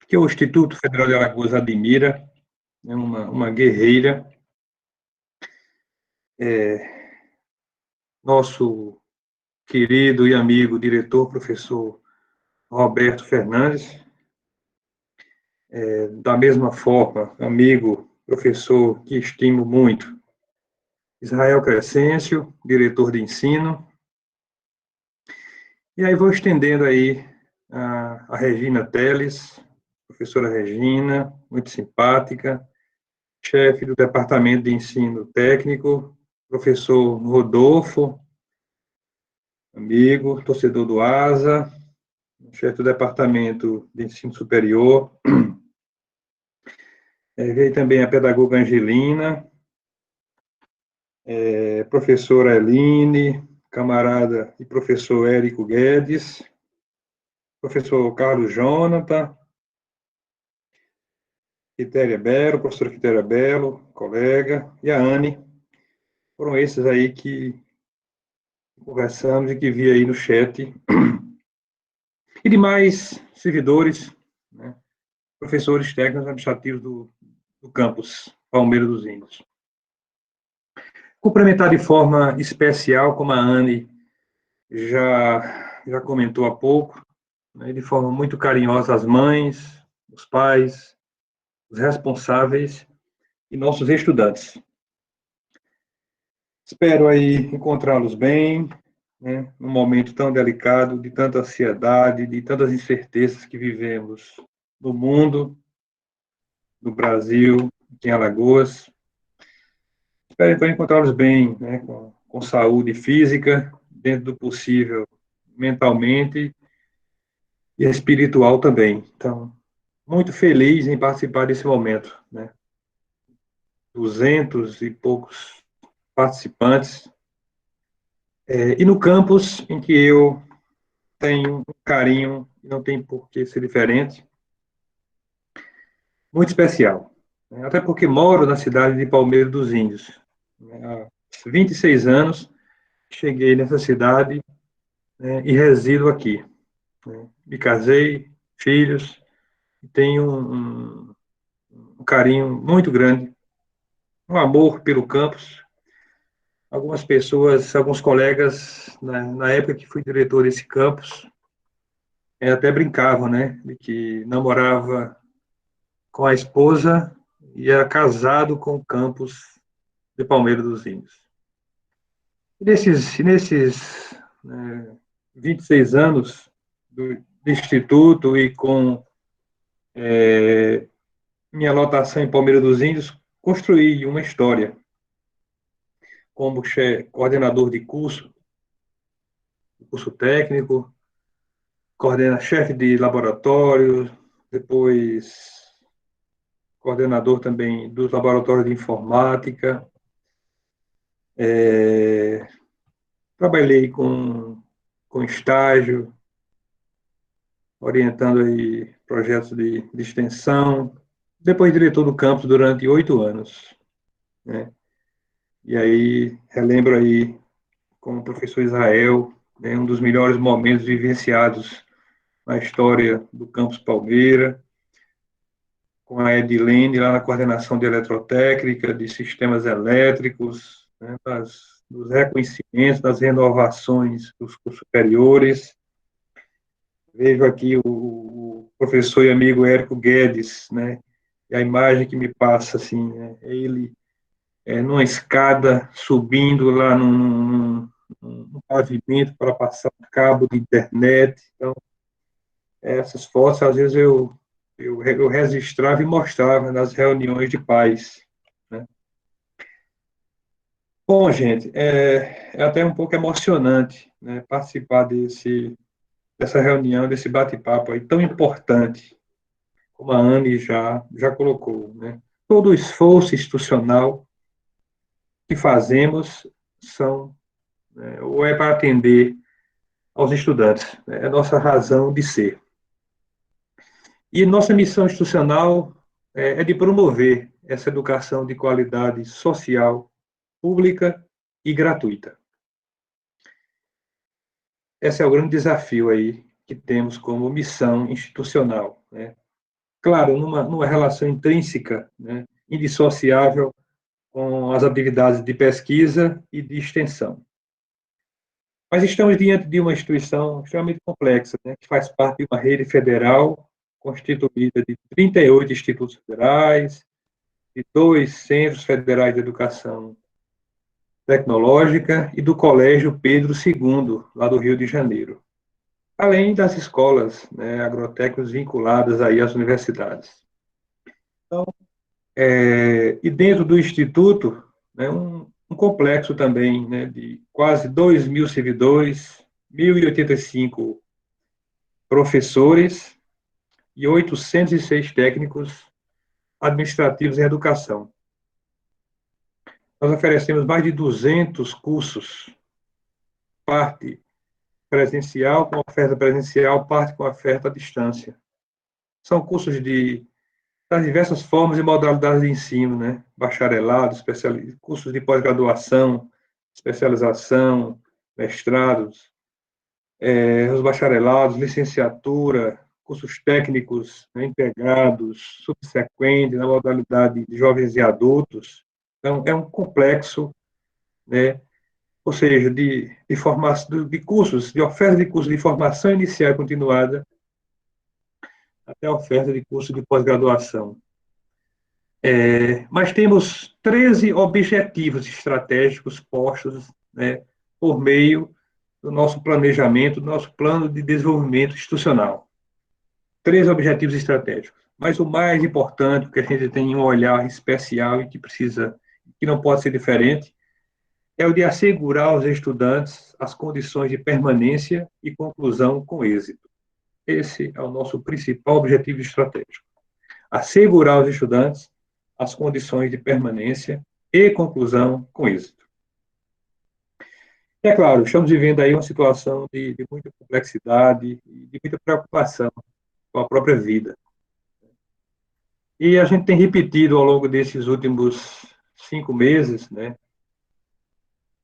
que o Instituto Federal de Alagoas admira, é uma guerreira. Nosso querido e amigo diretor, professor Roberto Fernandes, da mesma forma, amigo, professor que estimo muito, Israel Crescêncio, diretor de ensino, e aí vou estendendo aí a Regina Teles, professora Regina, muito simpática, chefe do Departamento de Ensino Técnico, professor Rodolfo, amigo, torcedor do ASA, chefe do Departamento de Ensino Superior. Veio também a pedagoga Angelina, professora Eline, camarada e professor Érico Guedes, professor Carlos Jonathan, Quitéria Belo, professora Quitéria Belo, colega, e a Anne. Foram esses aí que conversamos e que vi aí no chat. E demais servidores, né, professores técnicos administrativos do campus Palmeira dos Índios. Cumprimentar de forma especial, como a Anne já comentou há pouco, né, de forma muito carinhosa, as mães, os pais, os responsáveis e nossos estudantes. Espero aí encontrá-los bem, né, num momento tão delicado, de tanta ansiedade, de tantas incertezas que vivemos no mundo, no Brasil, aqui em Alagoas. Espero então encontrá-los bem, né, com saúde física, dentro do possível, mentalmente e espiritual também. Então, muito feliz em participar desse momento, né? 200 e poucos participantes, e no campus em que eu tenho um carinho, não tem por que ser diferente, muito especial, né? Até porque moro na cidade de Palmeira dos Índios, né? Há 26 anos cheguei nessa cidade, né, e resido aqui, né? Me casei, filhos, tenho um carinho muito grande, um amor pelo campus. Algumas pessoas, alguns colegas, na época que fui diretor desse campus, até brincavam, né, de que namorava com a esposa e era casado com o campus de Palmeira dos Índios. E nesses 26 anos do Instituto e com minha lotação em Palmeira dos Índios, construí uma história como coordenador de curso técnico, chefe de laboratório, depois coordenador também dos laboratórios de informática. Trabalhei com estágio, orientando aí projetos de extensão, depois diretor do campus durante 8 anos, né? E aí, relembro aí com o professor Israel, né, um dos melhores momentos vivenciados na história do campus Palmeira, com a Edilene, lá na coordenação de eletrotécnica, de sistemas elétricos, né, dos reconhecimentos, das renovações dos cursos superiores. Vejo aqui o professor e amigo Érico Guedes, né, e a imagem que me passa, assim, né, ele numa escada, subindo lá num pavimento para passar um cabo de internet. Então, essas fotos, às vezes, eu registrava e mostrava nas reuniões de pais, né? Bom, gente, é até um pouco emocionante, né, participar dessa reunião, desse bate-papo aí tão importante, como a Anne já colocou, né? Todo o esforço institucional que fazemos ou é para atender aos estudantes, né? É a nossa razão de ser. E nossa missão institucional é de promover essa educação de qualidade social, pública e gratuita. Esse é o grande desafio aí que temos como missão institucional, né? Claro, numa relação intrínseca, né, indissociável com as atividades de pesquisa e de extensão. Mas estamos diante de uma instituição extremamente complexa, né, que faz parte de uma rede federal constituída de 38 institutos federais, de 2 centros federais de educação tecnológica e do Colégio Pedro II, lá do Rio de Janeiro, além das escolas, né, agrotécnicas vinculadas aí às universidades. Então, e dentro do Instituto, né, um complexo também, né, de quase 2.000 servidores, 1.085 professores e 806 técnicos administrativos em educação. Nós oferecemos mais de 200 cursos, parte presencial, com oferta presencial, parte com oferta à distância. São cursos das diversas formas e modalidades de ensino, né? Bacharelado, cursos de pós-graduação, especialização, mestrados, os bacharelados, licenciatura, cursos técnicos, né, integrados, subsequentes, na modalidade de jovens e adultos. Então, é um complexo, né? Ou seja, de cursos, de oferta de cursos de formação inicial e continuada, até a oferta de curso de pós-graduação. Mas temos 13 objetivos estratégicos postos, né, por meio do nosso planejamento, do nosso plano de desenvolvimento institucional. 13 objetivos estratégicos. Mas o mais importante, que a gente tem um olhar especial e que não pode ser diferente, é o de assegurar aos estudantes as condições de permanência e conclusão com êxito. Esse é o nosso principal objetivo estratégico. Assegurar aos estudantes as condições de permanência e conclusão com êxito. É claro, estamos vivendo aí uma situação de muita complexidade e de muita preocupação com a própria vida. E a gente tem repetido ao longo desses últimos 5 meses, né,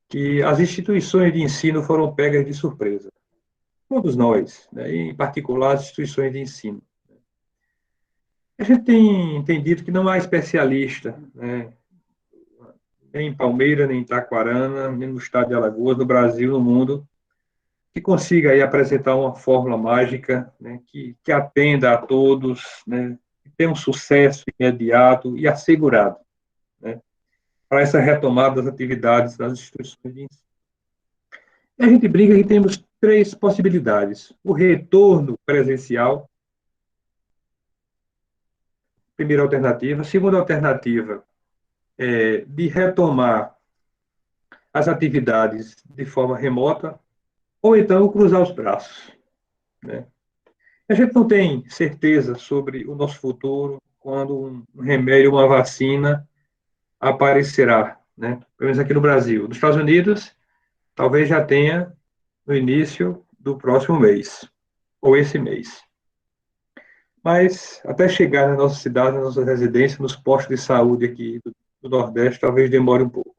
que as instituições de ensino foram pegas de surpresa. Todos nós, né, em particular as instituições de ensino. A gente tem entendido que não há especialista, né, nem em Palmeira, nem em Itaquarana, nem no estado de Alagoas, no Brasil, no mundo, que consiga aí apresentar uma fórmula mágica, né, que atenda a todos, né, que tenha um sucesso imediato e assegurado, né, para essa retomada das atividades das instituições de ensino. E a gente brinca que temos 3 possibilidades. O retorno presencial, primeira alternativa. Segunda alternativa é de retomar as atividades de forma remota, ou então cruzar os braços, né? A gente não tem certeza sobre o nosso futuro quando um remédio, uma vacina aparecerá, né? Pelo menos aqui no Brasil. Nos Estados Unidos, talvez já tenha no início do próximo mês, ou esse mês. Mas até chegar na nossa cidade, na nossa residência, nos postos de saúde aqui do Nordeste, talvez demore um pouco.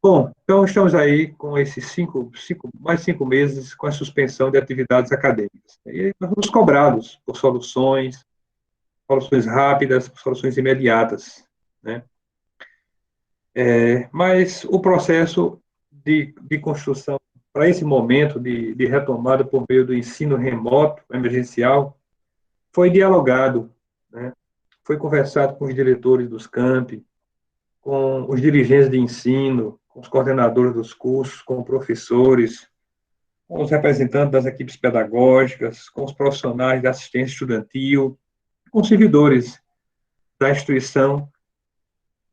Bom, então estamos aí com esses mais 5 meses com a suspensão de atividades acadêmicas. E nós somos cobrados por soluções rápidas, por soluções imediatas, né? Mas o processo de construção para esse momento de retomada por meio do ensino remoto, emergencial, foi dialogado, né? Foi conversado com os diretores dos campi, com os dirigentes de ensino, com os coordenadores dos cursos, com professores, com os representantes das equipes pedagógicas, com os profissionais da assistência estudantil, com os servidores da instituição,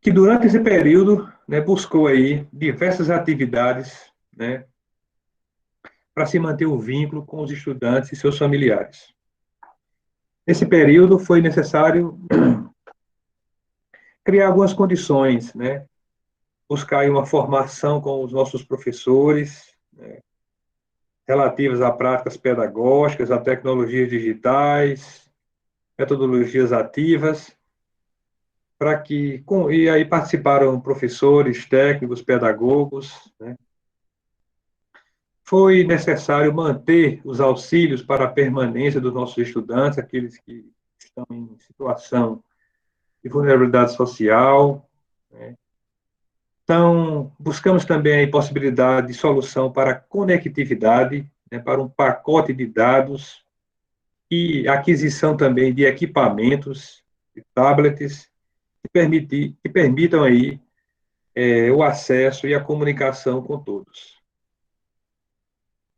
que durante esse período, né, buscou aí diversas atividades, né, para se manter o vínculo com os estudantes e seus familiares. Nesse período foi necessário criar algumas condições, né, buscar aí uma formação com os nossos professores, né, relativas a práticas pedagógicas, a tecnologias digitais, metodologias ativas, e aí participaram professores, técnicos, pedagogos, né, foi necessário manter os auxílios para a permanência dos nossos estudantes, aqueles que estão em situação de vulnerabilidade social, né? Então, buscamos também a possibilidade de solução para a conectividade, né, para um pacote de dados e aquisição também de equipamentos, de tablets, que permitam aí o acesso e a comunicação com todos.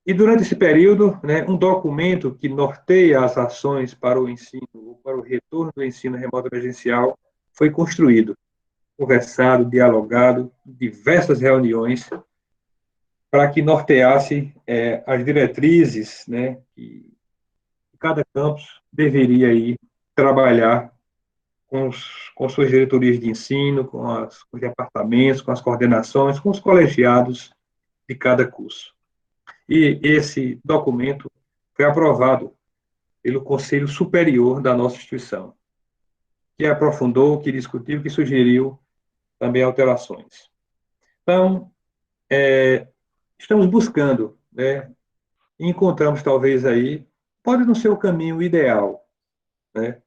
E durante esse período, né, um documento que norteia as ações para o ensino, ou para o retorno do ensino remoto emergencial, foi construído, conversado, dialogado, diversas reuniões, para que norteasse as diretrizes, né, que cada campus deveria aí trabalhar com suas diretorias de ensino, com os departamentos, com as coordenações, com os colegiados de cada curso. E esse documento foi aprovado pelo Conselho Superior da nossa instituição, que aprofundou, que discutiu, que sugeriu também alterações. Então, estamos buscando, né, e encontramos talvez aí, pode não ser o caminho ideal, né,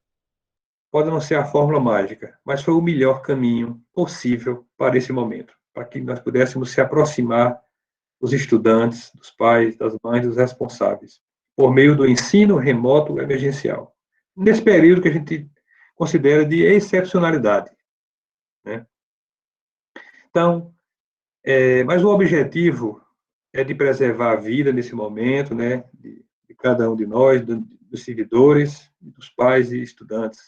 pode não ser a fórmula mágica, mas foi o melhor caminho possível para esse momento, para que nós pudéssemos se aproximar dos estudantes, dos pais, das mães, dos responsáveis, por meio do ensino remoto emergencial. Nesse período que a gente considera de excepcionalidade, né? Então, mas o objetivo é de preservar a vida nesse momento, né, de cada um de nós, dos servidores, dos pais e estudantes.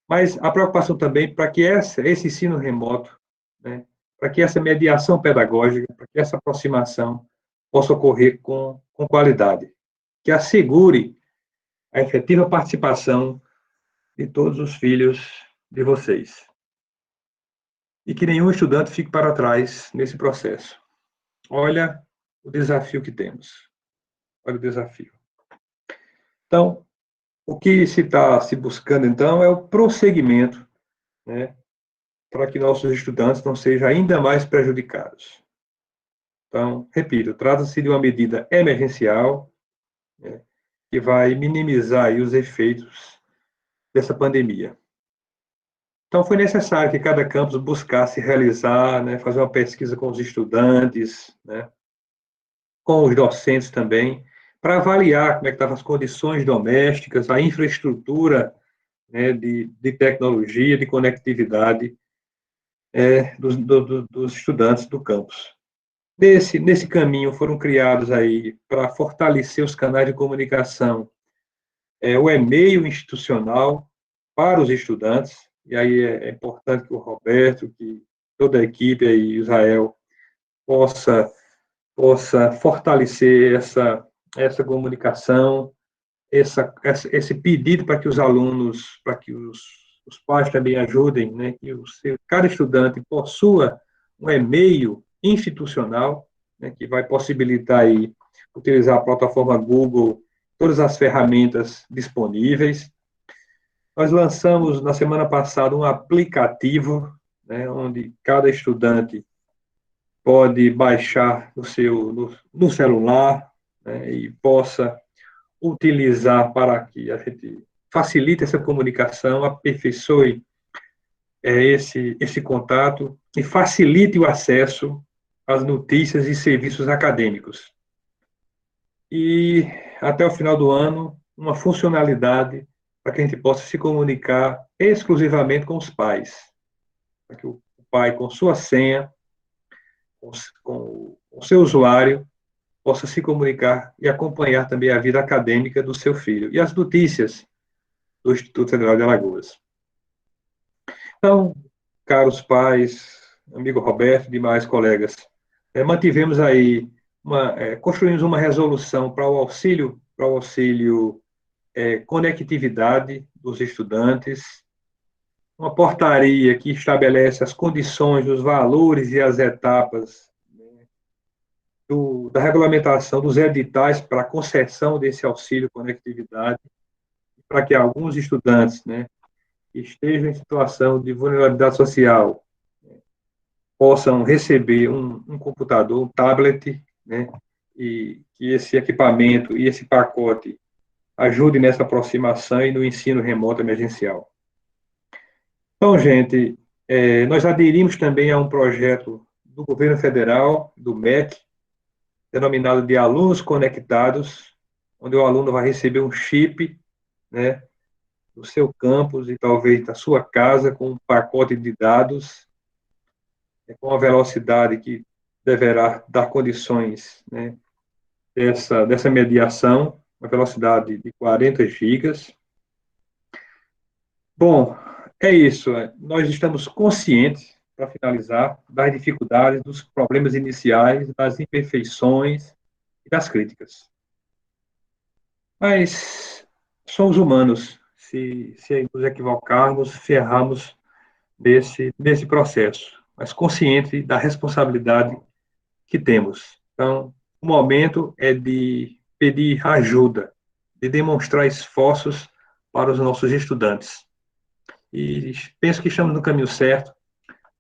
Mas a preocupação também para que esse ensino remoto, né, para que essa mediação pedagógica, para que essa aproximação possa ocorrer com qualidade, que assegure a efetiva participação de todos os filhos de vocês. E que nenhum estudante fique para trás nesse processo. Olha o desafio que temos. Olha o desafio. Então, o que se está se buscando, então, é o prosseguimento, né, para que nossos estudantes não sejam ainda mais prejudicados. Então, repito, trata-se de uma medida emergencial, né, que vai minimizar aí os efeitos dessa pandemia. Então, foi necessário que cada campus buscasse realizar, né, fazer uma pesquisa com os estudantes, né, com os docentes também, para avaliar como é que estavam as condições domésticas, a infraestrutura, né, de tecnologia, de conectividade dos estudantes do campus. Nesse caminho foram criados aí, para fortalecer os canais de comunicação, o e-mail institucional para os estudantes, e aí é importante que o Roberto, que toda a equipe aí, Israel, possa fortalecer essa comunicação, esse pedido para que os alunos, para que os pais também ajudem, né, que cada estudante possua um e-mail institucional, né, que vai possibilitar aí utilizar a plataforma Google, todas as ferramentas disponíveis. Nós lançamos na semana passada um aplicativo, né, onde cada estudante pode baixar no celular, né, e possa utilizar para que a gente facilite essa comunicação, aperfeiçoe esse contato e facilite o acesso às notícias e serviços acadêmicos. E, até o final do ano, uma funcionalidade para que a gente possa se comunicar exclusivamente com os pais, para que o pai, com sua senha, com o seu usuário, possa se comunicar e acompanhar também a vida acadêmica do seu filho e as notícias do Instituto Federal de Alagoas. Então, caros pais, amigo Roberto e demais colegas, mantivemos aí, construímos uma resolução para o auxílio conectividade dos estudantes, uma portaria que estabelece as condições, os valores e as etapas, né, da regulamentação dos editais para a concessão desse auxílio conectividade, para que alguns estudantes, né, que estejam em situação de vulnerabilidade social, possam receber um computador, um tablet, né, e que esse equipamento e esse pacote ajude nessa aproximação e no ensino remoto emergencial. Então, gente, nós aderimos também a um projeto do governo federal, do MEC, denominado de Alunos Conectados, onde o aluno vai receber um chip, né, do seu campus e talvez da sua casa, com um pacote de dados, com a velocidade que deverá dar condições, né, dessa mediação, uma velocidade de 40 gigas. Bom, é isso. Nós estamos conscientes, para finalizar, das dificuldades, dos problemas iniciais, das imperfeições e das críticas. Mas somos humanos. Se nos equivocarmos, se errarmos nesse processo, mas consciente da responsabilidade que temos. Então, o momento é de pedir ajuda, de demonstrar esforços para os nossos estudantes. E penso que estamos no caminho certo,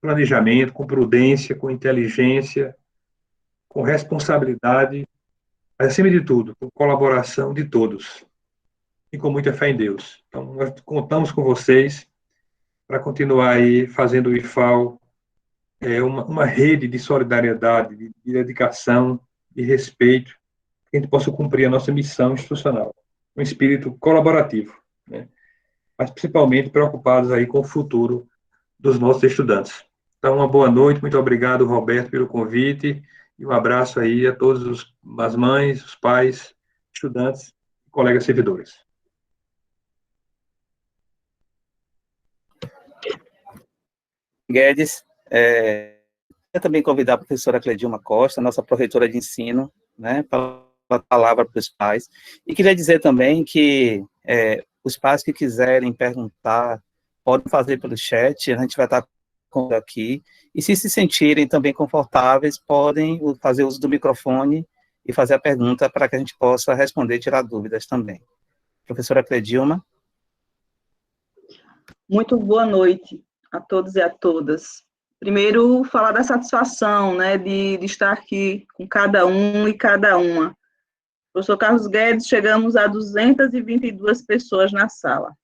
planejamento, com prudência, com inteligência, com responsabilidade, mas, acima de tudo, com colaboração de todos e com muita fé em Deus. Então, nós contamos com vocês para continuar aí fazendo o IFAL uma rede de solidariedade, de dedicação, de respeito, que a gente possa cumprir a nossa missão institucional, um espírito colaborativo, né? Mas principalmente preocupados aí com o futuro dos nossos estudantes. Então, uma boa noite, muito obrigado, Roberto, pelo convite, e um abraço aí a todas as mães, os pais, estudantes e colegas servidores. Guedes, eu também convidar a professora Cledilma Costa, nossa pró-reitora de ensino, né, para a palavra para os pais, e queria dizer também que os pais que quiserem perguntar, podem fazer pelo chat, a gente vai estar aqui, e se sentirem também confortáveis, podem fazer uso do microfone e fazer a pergunta para que a gente possa responder e tirar dúvidas também. Professora Cledilma. Muito boa noite a todos e a todas. Primeiro, falar da satisfação, né, de estar aqui com cada um e cada uma. Professor Carlos Guedes, chegamos a 222 pessoas na sala.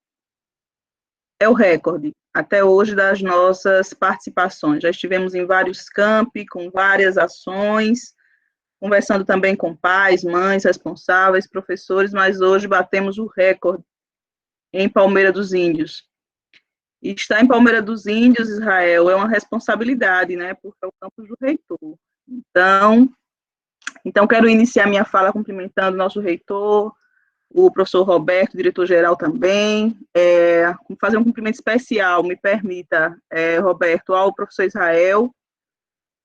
É o recorde, até hoje, das nossas participações. Já estivemos em vários campi, com várias ações, conversando também com pais, mães, responsáveis, professores, mas hoje batemos o recorde em Palmeira dos Índios. E estar em Palmeira dos Índios, Israel, é uma responsabilidade, né, porque é o campus do reitor. Então quero iniciar minha fala cumprimentando o nosso reitor, o professor Roberto, diretor-geral também, fazer um cumprimento especial, me permita, Roberto, ao professor Israel. O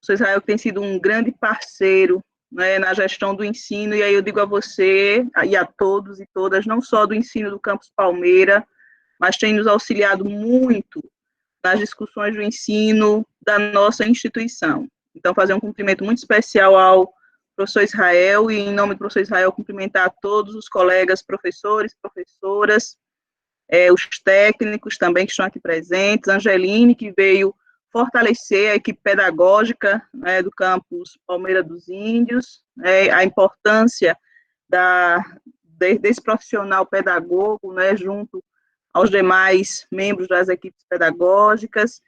professor Israel tem sido um grande parceiro, né, na gestão do ensino, e aí eu digo a você e a todos e todas, não só do ensino do campus Palmeira, mas tem nos auxiliado muito nas discussões do ensino da nossa instituição. Então, fazer um cumprimento muito especial ao professor Israel, e em nome do professor Israel, cumprimentar a todos os colegas, professores, professoras, os técnicos também que estão aqui presentes, Angeline, que veio fortalecer a equipe pedagógica, né, do campus Palmeira dos Índios, a importância desse profissional pedagogo, né, junto aos demais membros das equipes pedagógicas,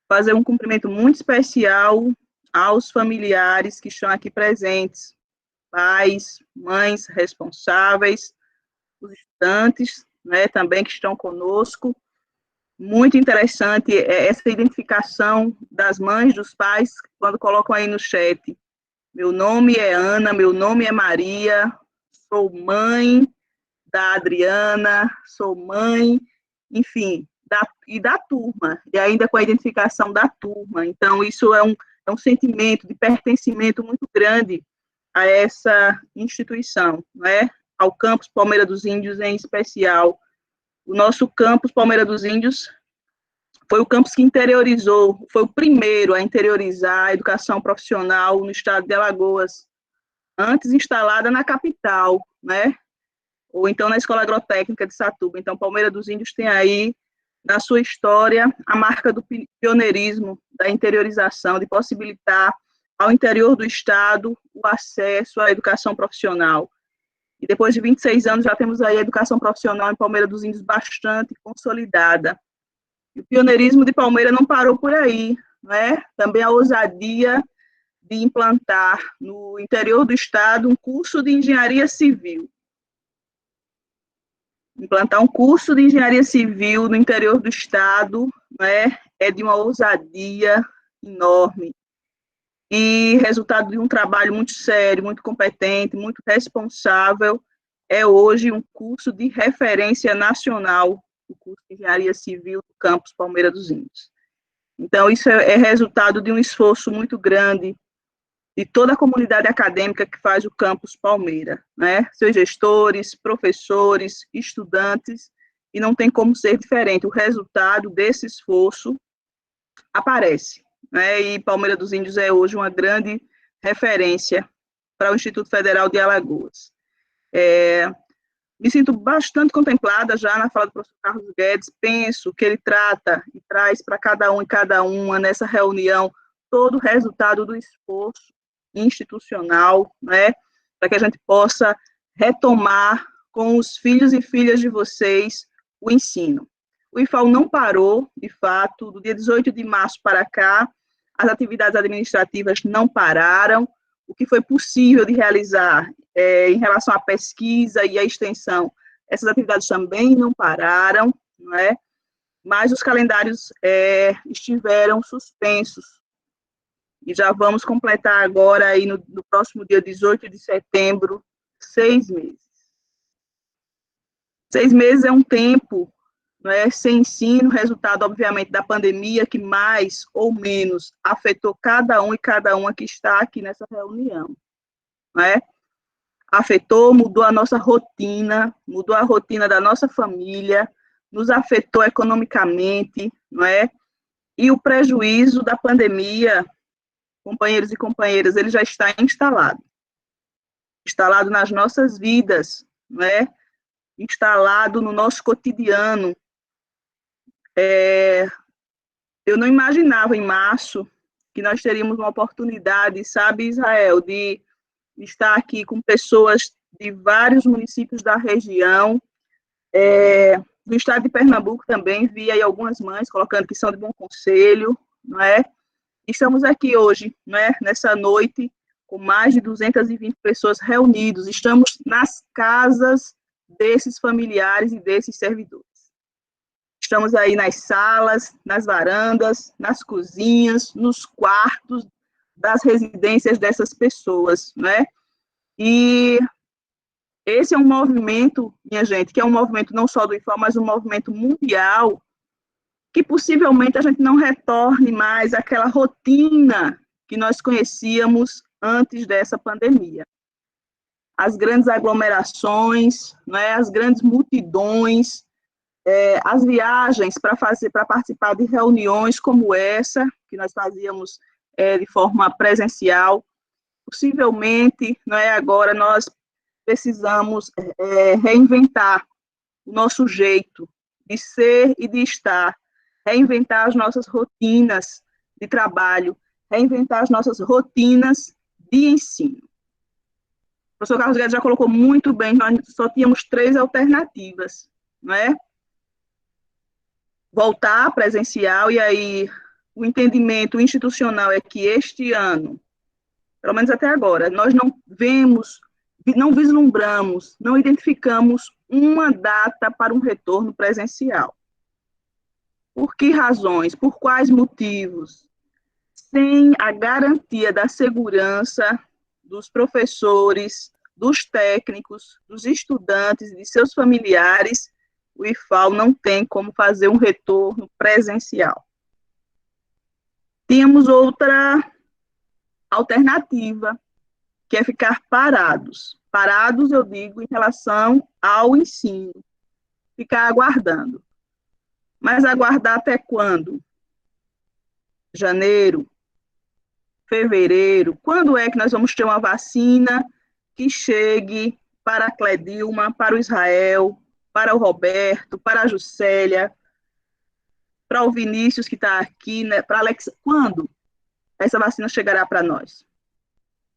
fazer um cumprimento muito especial aos familiares que estão aqui presentes, pais, mães responsáveis, os estudantes, né, também que estão conosco. Muito interessante essa identificação das mães, dos pais, quando colocam aí no chat, meu nome é Ana, meu nome é Maria, sou mãe da Adriana, sou mãe, enfim, da turma, e ainda com a identificação da turma. Então, isso é um sentimento de pertencimento muito grande a essa instituição, né? Ao campus Palmeira dos Índios em especial. O nosso campus Palmeira dos Índios foi o campus que interiorizou, foi o primeiro a interiorizar a educação profissional no estado de Alagoas, antes instalada na capital, né? Ou então na Escola Agrotécnica de Satuba. Então, Palmeira dos Índios tem aí, na sua história, a marca do pioneirismo, da interiorização, de possibilitar ao interior do estado o acesso à educação profissional. E depois de 26 anos já temos aí a educação profissional em Palmeira dos Índios bastante consolidada. E o pioneirismo de Palmeira não parou por aí, né? Também a ousadia de implantar no interior do estado um curso de engenharia civil. Implantar um curso de engenharia civil no interior do estado, né, é de uma ousadia enorme e resultado de um trabalho muito sério, muito competente, muito responsável. É hoje um curso de referência nacional, o curso de engenharia civil do campus Palmeira dos Índios. Então, isso é resultado de um esforço muito grande de toda a comunidade acadêmica que faz o campus Palmeira, né? Seus gestores, professores, estudantes, e não tem como ser diferente. O resultado desse esforço aparece, né? E Palmeira dos Índios é hoje uma grande referência para o Instituto Federal de Alagoas. Me sinto bastante contemplada já na fala do professor Carlos Guedes, penso que ele trata e traz para cada um e cada uma nessa reunião todo o resultado do esforço institucional, né, para que a gente possa retomar com os filhos e filhas de vocês o ensino. O IFAL não parou, de fato, do dia 18 de março para cá, as atividades administrativas não pararam, o que foi possível de realizar em relação à pesquisa e à extensão, essas atividades também não pararam, não é? Mas os calendários estiveram suspensos. E já vamos completar agora, aí no próximo dia 18 de setembro, 6 meses. 6 meses é um tempo, não é, sem ensino, resultado, obviamente, da pandemia, que mais ou menos afetou cada um e cada uma que está aqui nessa reunião. Não é? Afetou, mudou a nossa rotina, mudou a rotina da nossa família, nos afetou economicamente, não é? E o prejuízo da pandemia, companheiros e companheiras, ele já está instalado nas nossas vidas, né? Instalado no nosso cotidiano. Eu não imaginava em março que nós teríamos uma oportunidade, sabe, Israel, de estar aqui com pessoas de vários municípios da região, do estado de Pernambuco também, vi aí algumas mães colocando que são de Bom Conselho, não é? Estamos aqui hoje, né, nessa noite, com mais de 220 pessoas reunidos. Estamos nas casas desses familiares e desses servidores. Estamos aí nas salas, nas varandas, nas cozinhas, nos quartos das residências dessas pessoas, né? E esse é um movimento, minha gente, que é um movimento não só do IFAL, mas um movimento mundial, que possivelmente a gente não retorne mais àquela rotina que nós conhecíamos antes dessa pandemia. As grandes aglomerações, né, as grandes multidões, as viagens para participar de reuniões como essa, que nós fazíamos de forma presencial, possivelmente, agora nós precisamos reinventar o nosso jeito de ser e de estar, reinventar as nossas rotinas de trabalho, reinventar as nossas rotinas de ensino. O professor Carlos Guedes já colocou muito bem, nós só tínhamos 3 alternativas, não é? Voltar presencial, e aí o entendimento institucional é que este ano, pelo menos até agora, nós não vislumbramos, não identificamos uma data para um retorno presencial. Por que razões? Por quais motivos? Sem a garantia da segurança dos professores, dos técnicos, dos estudantes e de seus familiares, o IFAL não tem como fazer um retorno presencial. Tínhamos outra alternativa, que é ficar parados. Parados, eu digo, em relação ao ensino. Ficar aguardando. Mas aguardar até quando? Janeiro? Fevereiro? Quando é que nós vamos ter uma vacina que chegue para a Cledilma, para o Israel, para o Roberto, para a Juscelia, para o Vinícius que está aqui, né, para a Alex? Quando essa vacina chegará para nós?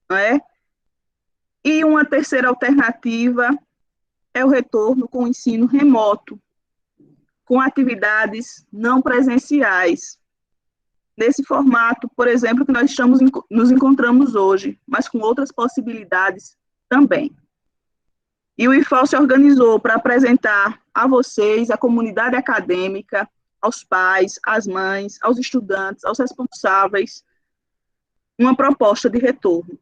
não é? E uma terceira alternativa é o retorno com o ensino remoto, com atividades não presenciais. Nesse formato, por exemplo, que nós nos encontramos hoje, mas com outras possibilidades também. E o IFAL se organizou para apresentar a vocês, a comunidade acadêmica, aos pais, às mães, aos estudantes, aos responsáveis, uma proposta de retorno.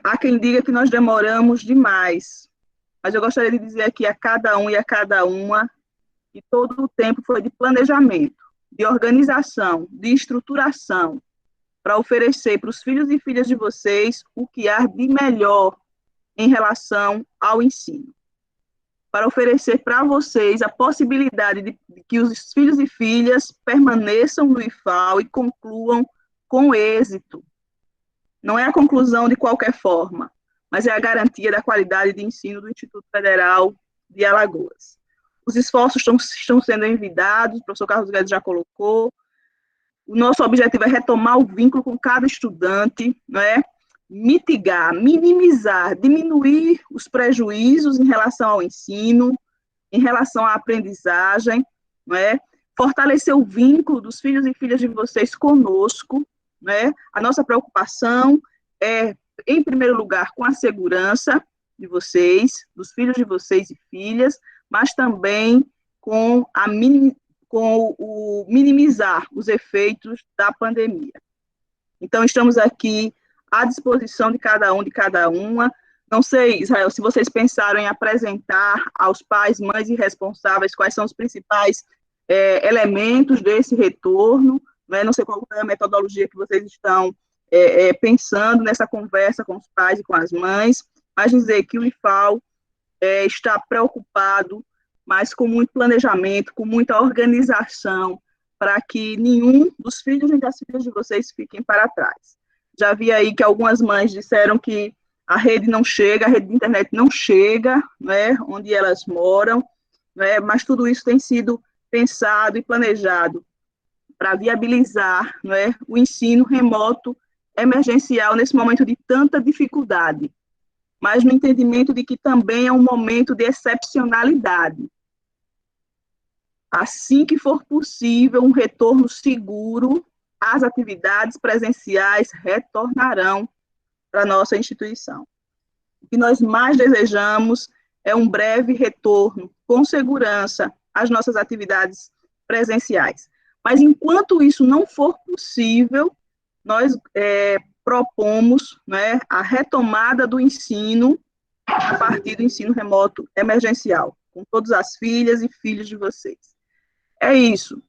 Há quem diga que nós demoramos demais, mas eu gostaria de dizer aqui a cada um e a cada uma que todo o tempo foi de planejamento, de organização, de estruturação, para oferecer para os filhos e filhas de vocês o que há de melhor em relação ao ensino. Para oferecer para vocês a possibilidade de que os filhos e filhas permaneçam no IFAL e concluam com êxito. Não é a conclusão de qualquer forma, mas é a garantia da qualidade de ensino do Instituto Federal de Alagoas. Os esforços estão sendo envidados, o professor Carlos Guedes já colocou. O nosso objetivo é retomar o vínculo com cada estudante, não é? Mitigar, minimizar, diminuir os prejuízos em relação ao ensino, em relação à aprendizagem, não é? Fortalecer o vínculo dos filhos e filhas de vocês conosco, não é? A nossa preocupação é, em primeiro lugar, com a segurança de vocês, dos filhos de vocês e filhas, mas também com o minimizar os efeitos da pandemia. Então, estamos aqui à disposição de cada um, de cada uma. Não sei, Israel, se vocês pensaram em apresentar aos pais, mães e responsáveis quais são os principais elementos desse retorno, né? Não sei qual é a metodologia que vocês estão pensando nessa conversa com os pais e com as mães, mas dizer que o IFAL está preocupado, mas com muito planejamento, com muita organização, para que nenhum dos filhos e das filhas de vocês fiquem para trás. Já vi aí que algumas mães disseram que a rede não chega, a rede de internet não chega, né, onde elas moram, né, mas tudo isso tem sido pensado e planejado para viabilizar, né, o ensino remoto emergencial nesse momento de tanta dificuldade, mas no entendimento de que também é um momento de excepcionalidade. Assim que for possível, um retorno seguro, as atividades presenciais retornarão para a nossa instituição. O que nós mais desejamos é um breve retorno, com segurança, às nossas atividades presenciais. Mas, enquanto isso não for possível, nós propomos, né, a retomada do ensino a partir do ensino remoto emergencial, com todas as filhas e filhos de vocês. É isso.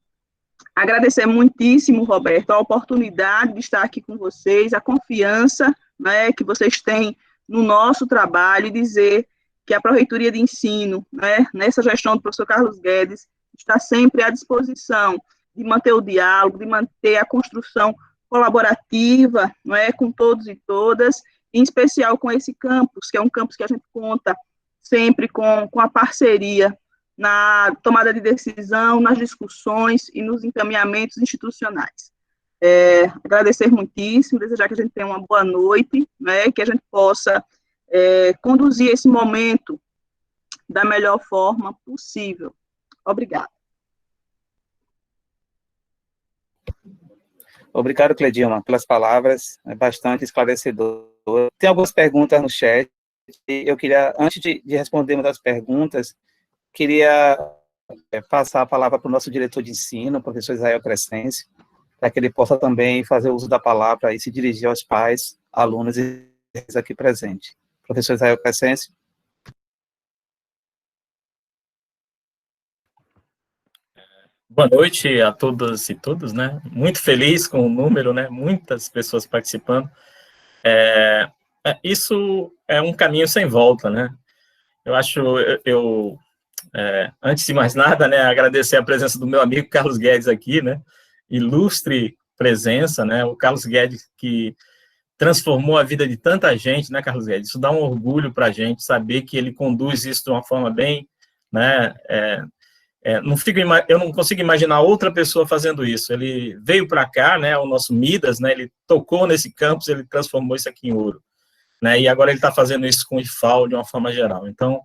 Agradecer muitíssimo, Roberto, a oportunidade de estar aqui com vocês, a confiança, né, que vocês têm no nosso trabalho, e dizer que a Pró-Reitoria de Ensino, né, nessa gestão do professor Carlos Guedes, está sempre à disposição de manter o diálogo, de manter a construção colaborativa, não é, com todos e todas, em especial com esse campus, que é um campus que a gente conta sempre com a parceria na tomada de decisão, nas discussões e nos encaminhamentos institucionais. Agradecer muitíssimo, desejar que a gente tenha uma boa noite, né, que a gente possa conduzir esse momento da melhor forma possível. Obrigada. Obrigado, Cledilma, pelas palavras, bastante esclarecedor. Tem algumas perguntas no chat, e eu queria, antes de responder uma das perguntas, queria passar a palavra para o nosso diretor de ensino, o professor Israel Crescencio, para que ele possa também fazer uso da palavra e se dirigir aos pais, alunos e aqui presentes. Professor Israel Crescencio. Boa noite a todas e todos, né? Muito feliz com o número, né? Muitas pessoas participando. Isso é um caminho sem volta, né? Eu acho, antes de mais nada, né, agradecer a presença do meu amigo Carlos Guedes aqui, né? Ilustre presença, né? O Carlos Guedes que transformou a vida de tanta gente, né, Carlos Guedes? Isso dá um orgulho para a gente saber que ele conduz isso de uma forma bem, né? eu não consigo imaginar outra pessoa fazendo isso. Ele veio para cá, né, o nosso Midas, né, ele tocou nesse campus, ele transformou isso aqui em ouro, né, e agora ele está fazendo isso com o IFAL de uma forma geral. Então,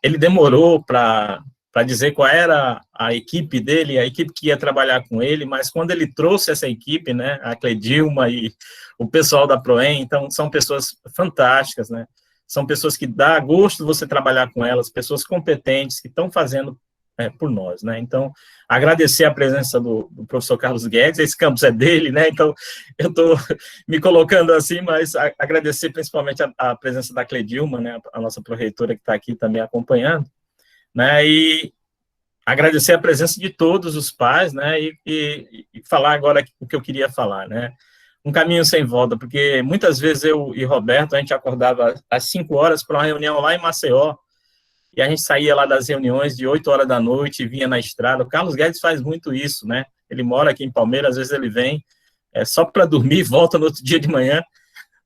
ele demorou para dizer qual era a equipe dele, a equipe que ia trabalhar com ele, mas quando ele trouxe essa equipe, né, a Cledilma e o pessoal da Proem, então são pessoas fantásticas, né, são pessoas que dá gosto você trabalhar com elas, pessoas competentes que estão fazendo por nós, né, então agradecer a presença do professor Carlos Guedes, esse campus é dele, né, então eu estou me colocando assim, mas agradecer principalmente a presença da Cledilma, né, a nossa pró-reitora que está aqui também acompanhando, né, e agradecer a presença de todos os pais, né, e falar agora o que eu queria falar, né, um caminho sem volta, porque muitas vezes eu e Roberto, a gente acordava às 5 horas para uma reunião lá em Maceió, e a gente saía lá das reuniões de 8 horas da noite, vinha na estrada. O Carlos Guedes faz muito isso, né, ele mora aqui em Palmeiras, às vezes ele vem só para dormir e volta no outro dia de manhã,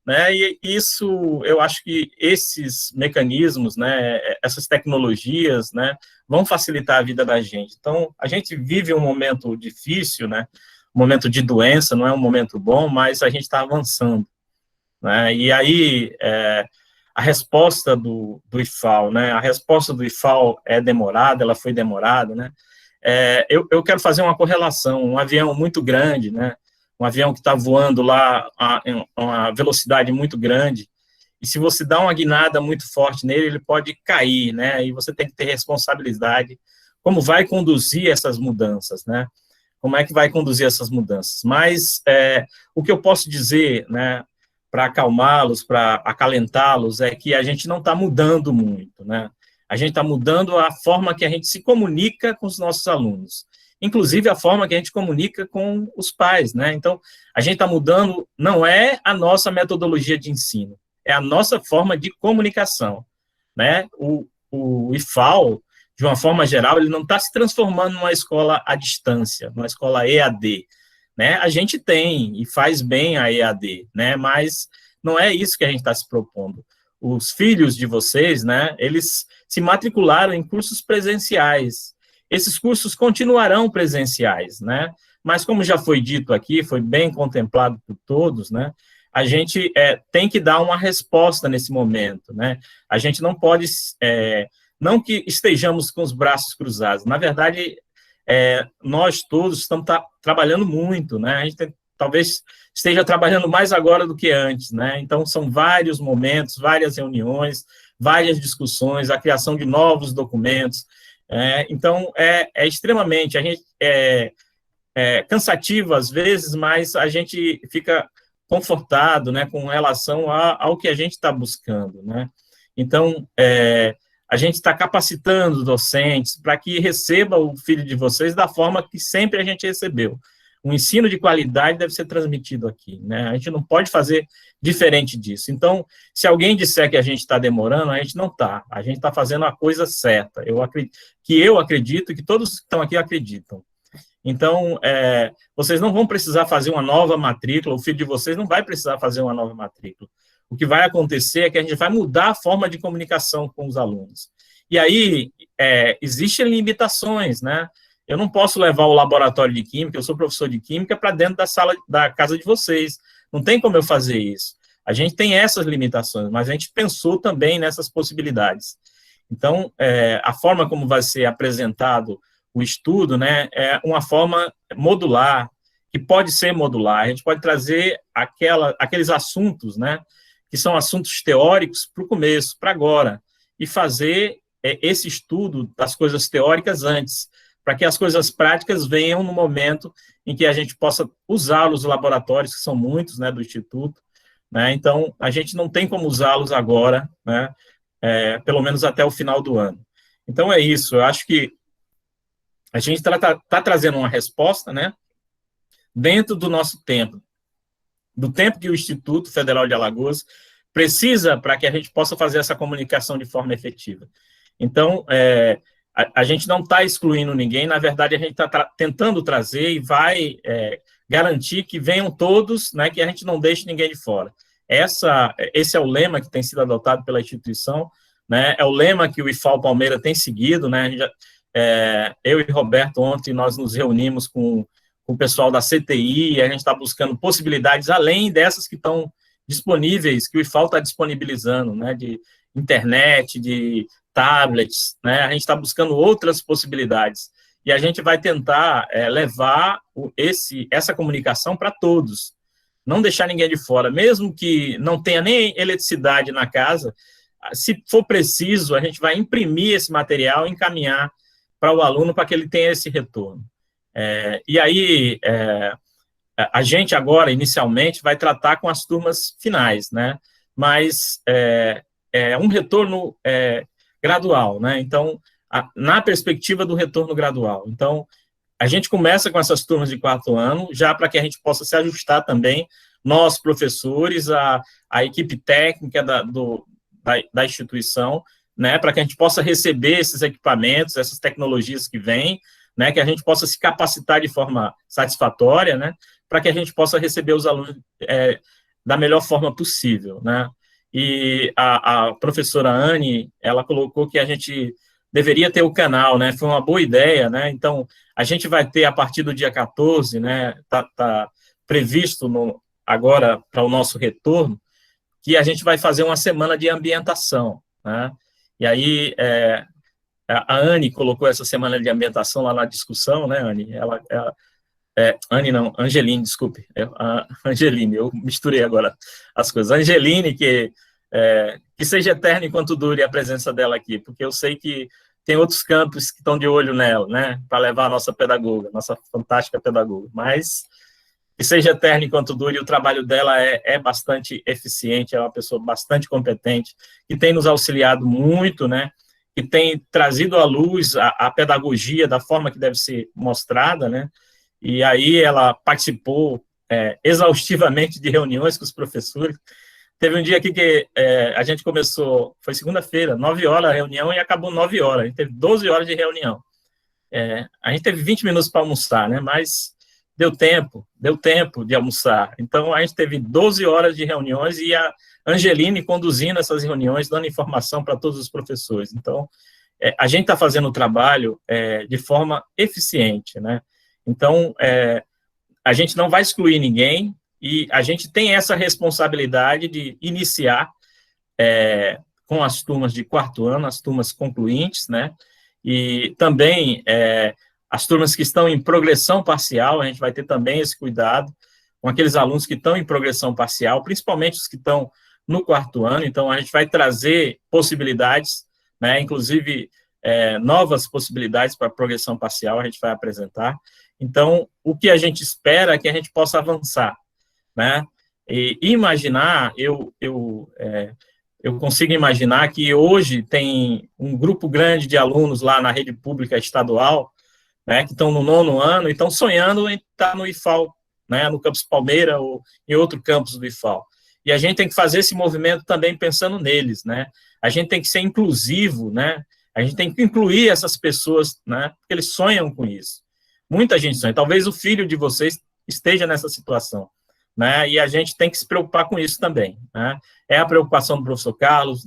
né, e isso, eu acho que esses mecanismos, né, essas tecnologias, né, vão facilitar a vida da gente. Então, a gente vive um momento difícil, né, um momento de doença, não é um momento bom, mas a gente está avançando, né, e aí, a resposta do IFAL, né, a resposta do IFAL é demorada, ela foi demorada, né, eu quero fazer uma correlação, um avião muito grande, né, um avião que está voando lá a uma velocidade muito grande, e se você dá uma guinada muito forte nele, ele pode cair, né, e você tem que ter responsabilidade, como vai conduzir essas mudanças, né, como é que vai conduzir essas mudanças, mas o que eu posso dizer, né, para acalmá-los, para acalentá-los, é que a gente não está mudando muito, né, a gente está mudando a forma que a gente se comunica com os nossos alunos, inclusive a forma que a gente comunica com os pais, né, então, a gente está mudando, não é a nossa metodologia de ensino, é a nossa forma de comunicação, né, o IFAL, de uma forma geral, ele não está se transformando numa escola à distância, numa escola EAD, né, a gente tem e faz bem a EAD, né, mas não é isso que a gente está se propondo. Os filhos de vocês, né, eles se matricularam em cursos presenciais, esses cursos continuarão presenciais, né, mas como já foi dito aqui, foi bem contemplado por todos, né, a gente tem que dar uma resposta nesse momento, né, a gente não pode, não que estejamos com os braços cruzados, na verdade, nós todos estamos trabalhando muito, né, a gente talvez esteja trabalhando mais agora do que antes, né, então são vários momentos, várias reuniões, várias discussões, a criação de novos documentos, então extremamente, a gente cansativo às vezes, mas a gente fica confortado, né, com relação ao que a gente está buscando, né, então a gente está capacitando docentes para que receba o filho de vocês da forma que sempre a gente recebeu. O ensino de qualidade deve ser transmitido aqui, né? A gente não pode fazer diferente disso. Então, se alguém disser que a gente está demorando, a gente não está. A gente está fazendo a coisa certa. Eu acredito que todos que estão aqui acreditam. Então, vocês não vão precisar fazer uma nova matrícula, o filho de vocês não vai precisar fazer uma nova matrícula. O que vai acontecer é que a gente vai mudar a forma de comunicação com os alunos. E aí, existem limitações, né? Eu não posso levar o laboratório de química, eu sou professor de química, para dentro da sala da casa de vocês. Não tem como eu fazer isso. A gente tem essas limitações, mas a gente pensou também nessas possibilidades. Então, a forma como vai ser apresentado o estudo, né, é uma forma modular, que pode ser modular. A gente pode trazer aqueles assuntos, né, que são assuntos teóricos para o começo, para agora, e fazer esse estudo das coisas teóricas antes, para que as coisas práticas venham no momento em que a gente possa usar os laboratórios, que são muitos, né, do Instituto, né, então a gente não tem como usá-los agora, né, pelo menos até o final do ano. Então é isso, eu acho que a gente está trazendo uma resposta, né, dentro do nosso tempo, do tempo que o Instituto Federal de Alagoas precisa para que a gente possa fazer essa comunicação de forma efetiva. Então, a gente não está excluindo ninguém, na verdade, a gente está tentando trazer e vai garantir que venham todos, né, que a gente não deixe ninguém de fora. Esse é o lema que tem sido adotado pela instituição, né, é o lema que o IFAL Palmeiras tem seguido, né, eu e Roberto, ontem, nós nos reunimos com o pessoal da CTI, e a gente está buscando possibilidades além dessas que estão disponíveis, que o IFAL está disponibilizando, né, de internet, de tablets, né, a gente está buscando outras possibilidades, e a gente vai tentar levar essa comunicação para todos, não deixar ninguém de fora, mesmo que não tenha nem eletricidade na casa, se for preciso, a gente vai imprimir esse material e encaminhar para o aluno para que ele tenha esse retorno. E aí, a gente agora, inicialmente, vai tratar com as turmas finais, né? Mas é um retorno gradual, né? Então, na perspectiva do retorno gradual. Então, a gente começa com essas turmas de 4º ano, já para que a gente possa se ajustar também, nós, professores, a equipe técnica da instituição, né? Para que a gente possa receber esses equipamentos, essas tecnologias que vêm, né, que a gente possa se capacitar de forma satisfatória, né, para que a gente possa receber os alunos da melhor forma possível, né. E a professora Anne, ela colocou que a gente deveria ter o canal, né, foi uma boa ideia, né, então a gente vai ter a partir do dia 14, né, tá previsto agora para o nosso retorno, que a gente vai fazer uma semana de ambientação, né, e aí a Anne colocou essa semana de ambientação lá na discussão, né, Anne? Anne não, Angeline, desculpe. Angeline, eu misturei agora as coisas. Angeline, que seja eterna enquanto dure a presença dela aqui, porque eu sei que tem outros campos que estão de olho nela, né, para levar a nossa pedagoga, nossa fantástica pedagoga, mas que seja eterna enquanto dure, o trabalho dela é bastante eficiente, é uma pessoa bastante competente, que tem nos auxiliado muito, né, que tem trazido à luz a pedagogia da forma que deve ser mostrada, né? E aí ela participou exaustivamente de reuniões com os professores. Teve um dia aqui que a gente começou, foi segunda-feira, 9 horas a reunião e acabou 9 horas. A gente teve 12 horas de reunião. A gente teve 20 minutos para almoçar, né? Mas deu tempo de almoçar. Então, a gente teve 12 horas de reuniões e a Angeline conduzindo essas reuniões, dando informação para todos os professores. Então, a gente está fazendo o trabalho de forma eficiente, né? Então, a gente não vai excluir ninguém e a gente tem essa responsabilidade de iniciar com as turmas de 4º ano, as turmas concluintes, né? E também as turmas que estão em progressão parcial, a gente vai ter também esse cuidado com aqueles alunos que estão em progressão parcial, principalmente os que estão no 4º ano, então a gente vai trazer possibilidades, né, inclusive novas possibilidades para progressão parcial, a gente vai apresentar. Então, o que a gente espera é que a gente possa avançar, né, e imaginar, eu consigo imaginar que hoje tem um grupo grande de alunos lá na rede pública estadual, né, que estão no 9º ano e estão sonhando em estar no IFAL, né, no campus Palmeira ou em outro campus do IFAL. E a gente tem que fazer esse movimento também pensando neles, né? A gente tem que ser inclusivo, né? A gente tem que incluir essas pessoas, né? Porque eles sonham com isso. Muita gente sonha. Talvez o filho de vocês esteja nessa situação, né? E a gente tem que se preocupar com isso também, né? É a preocupação do professor Carlos,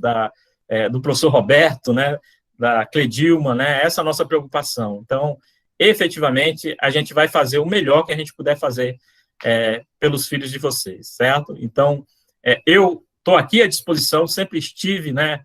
do professor Roberto, né? Da Cledilma, né? Essa é a nossa preocupação. Então, efetivamente, a gente vai fazer o melhor que a gente puder fazer pelos filhos de vocês, certo? Então, eu estou aqui à disposição, sempre estive, né?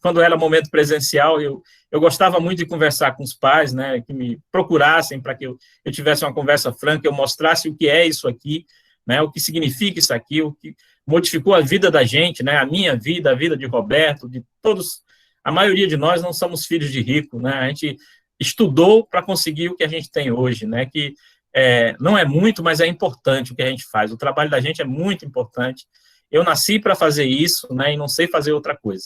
Quando era momento presencial, eu gostava muito de conversar com os pais, né? Que me procurassem para que eu tivesse uma conversa franca, eu mostrasse o que é isso aqui, né? O que significa isso aqui, o que modificou a vida da gente, né? A minha vida, a vida de Roberto, de todos. A maioria de nós não somos filhos de rico, né? A gente estudou para conseguir o que a gente tem hoje, né? Que não é muito, mas é importante o que a gente faz. O trabalho da gente é muito importante. Eu nasci para fazer isso, né, e não sei fazer outra coisa.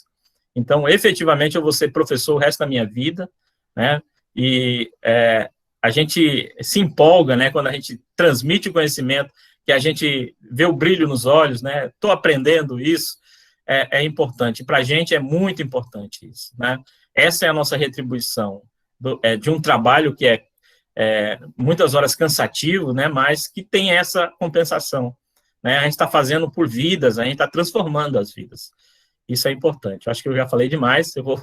Então, efetivamente, eu vou ser professor o resto da minha vida, né, e a gente se empolga, né, quando a gente transmite o conhecimento, que a gente vê o brilho nos olhos, né, estou aprendendo isso, é importante. Para a gente é muito importante isso, né. Essa é a nossa retribuição de um trabalho que muitas horas cansativo, né, mas que tem essa compensação, né, a gente está fazendo por vidas, a gente está transformando as vidas, isso é importante. Eu acho que eu já falei demais, eu vou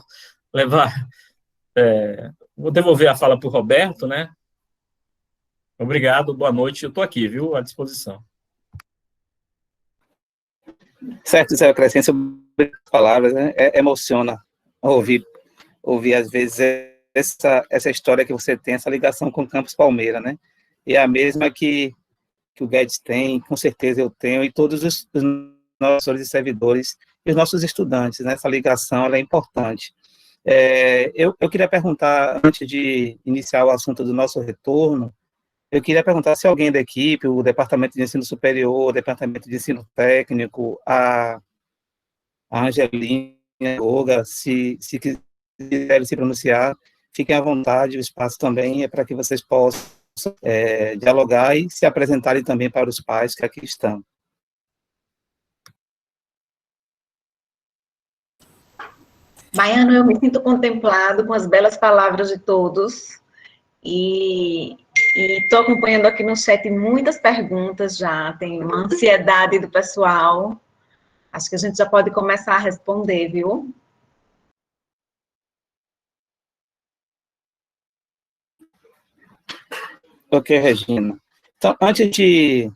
levar Vou devolver a fala para o Roberto, né? Obrigado, boa noite. Eu estou aqui, viu? À disposição. Certo, Zé Crescência, palavras, né? Emociona ouvir, às vezes, essa história que você tem, essa ligação com o Campus Palmeira, né? E é a mesma que o Guedes tem, com certeza eu tenho, e todos os nossos e servidores e os nossos estudantes, né? Essa ligação, ela é importante. Eu queria perguntar, antes de iniciar o assunto do nosso retorno, eu queria perguntar se alguém da equipe, o Departamento de Ensino Superior, o Departamento de Ensino Técnico, a Angelina, a Olga, se quiserem se pronunciar, fiquem à vontade, o espaço também é para que vocês possam dialogar e se apresentarem também para os pais que aqui estão. Baiano, eu me sinto contemplado com as belas palavras de todos e estou acompanhando aqui no chat muitas perguntas já, tem uma ansiedade do pessoal. Acho que a gente já pode começar a responder, viu? Ok, Regina. Então, antes de...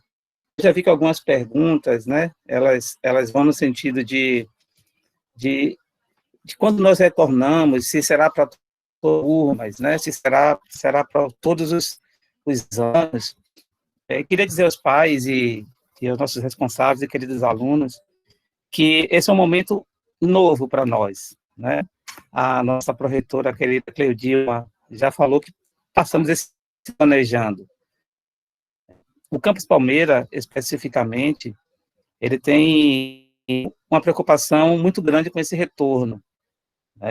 já vi que algumas perguntas, né, elas vão no sentido de quando nós retornamos, se será para turmas, né, se será para todos os anos. Queria dizer aos pais e aos nossos responsáveis e queridos alunos que esse é um momento novo para nós, né? A nossa proreitora, a querida Cleudilma, já falou que passamos esse planejando. O Campus Palmeira, especificamente, ele tem uma preocupação muito grande com esse retorno.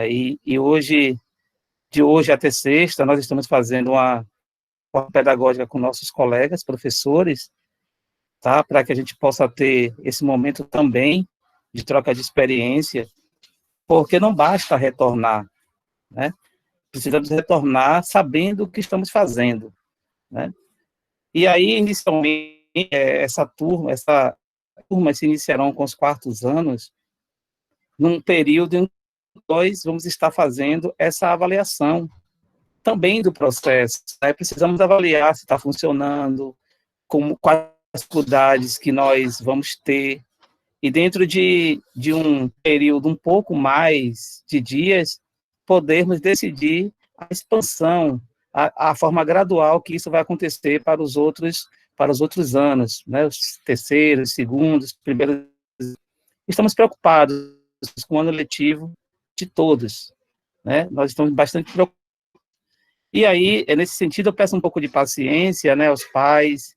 E hoje, de hoje até sexta, nós estamos fazendo uma pedagógica com nossos colegas, professores, tá? Para que a gente possa ter esse momento também de troca de experiência, porque não basta retornar, né? Precisamos retornar sabendo o que estamos fazendo, né? E aí, inicialmente, essas turmas se iniciarão com os quartos anos, num período em que nós vamos estar fazendo essa avaliação também do processo, né? Precisamos avaliar se está funcionando, quais dificuldades que nós vamos ter, e dentro de um período um pouco mais de dias, podermos decidir a expansão, a forma gradual que isso vai acontecer para os outros anos, né, os terceiros, segundos, primeiros. Estamos preocupados com o ano letivo de todos, né? Nós estamos bastante preocupados. E aí, nesse sentido, eu peço um pouco de paciência, né, aos pais,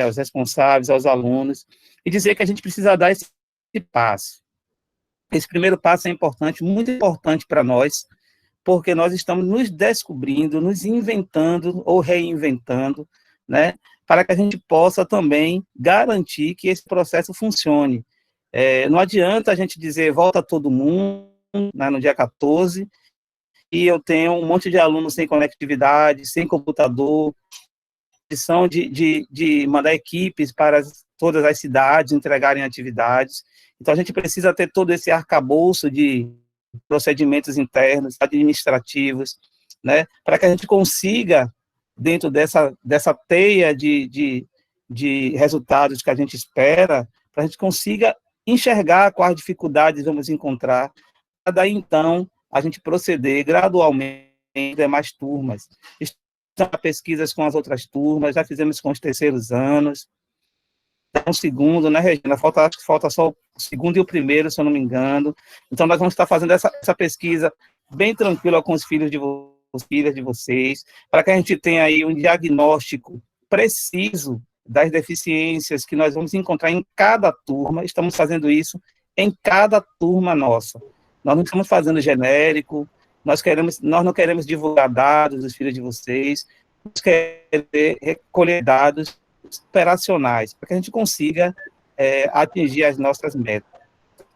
aos responsáveis, aos alunos, e dizer que a gente precisa dar esse passo. Esse primeiro passo é importante, muito importante para nós, porque nós estamos nos descobrindo, nos inventando ou reinventando, né, para que a gente possa também garantir que esse processo funcione. Não adianta a gente dizer volta todo mundo, né, no dia 14, e eu tenho um monte de alunos sem conectividade, sem computador, condição de mandar equipes para todas as cidades entregarem atividades. Então, a gente precisa ter todo esse arcabouço de procedimentos internos, administrativos, né, para que a gente consiga, dentro dessa teia de resultados que a gente espera, para a gente consiga enxergar quais dificuldades vamos encontrar, para daí, então, a gente proceder gradualmente em demais turmas. Estamos pesquisas com as outras turmas, já fizemos com os terceiros anos, um segundo, né, Regina? Falta só o segundo e o primeiro, se eu não me engano. Então, nós vamos estar fazendo essa pesquisa bem tranquila com os filhos de vocês, para que a gente tenha aí um diagnóstico preciso das deficiências que nós vamos encontrar em cada turma. Estamos fazendo isso em cada turma nossa. Nós não estamos fazendo genérico, nós não queremos divulgar dados dos filhos de vocês, nós queremos recolher dados operacionais, para que a gente consiga atingir as nossas metas.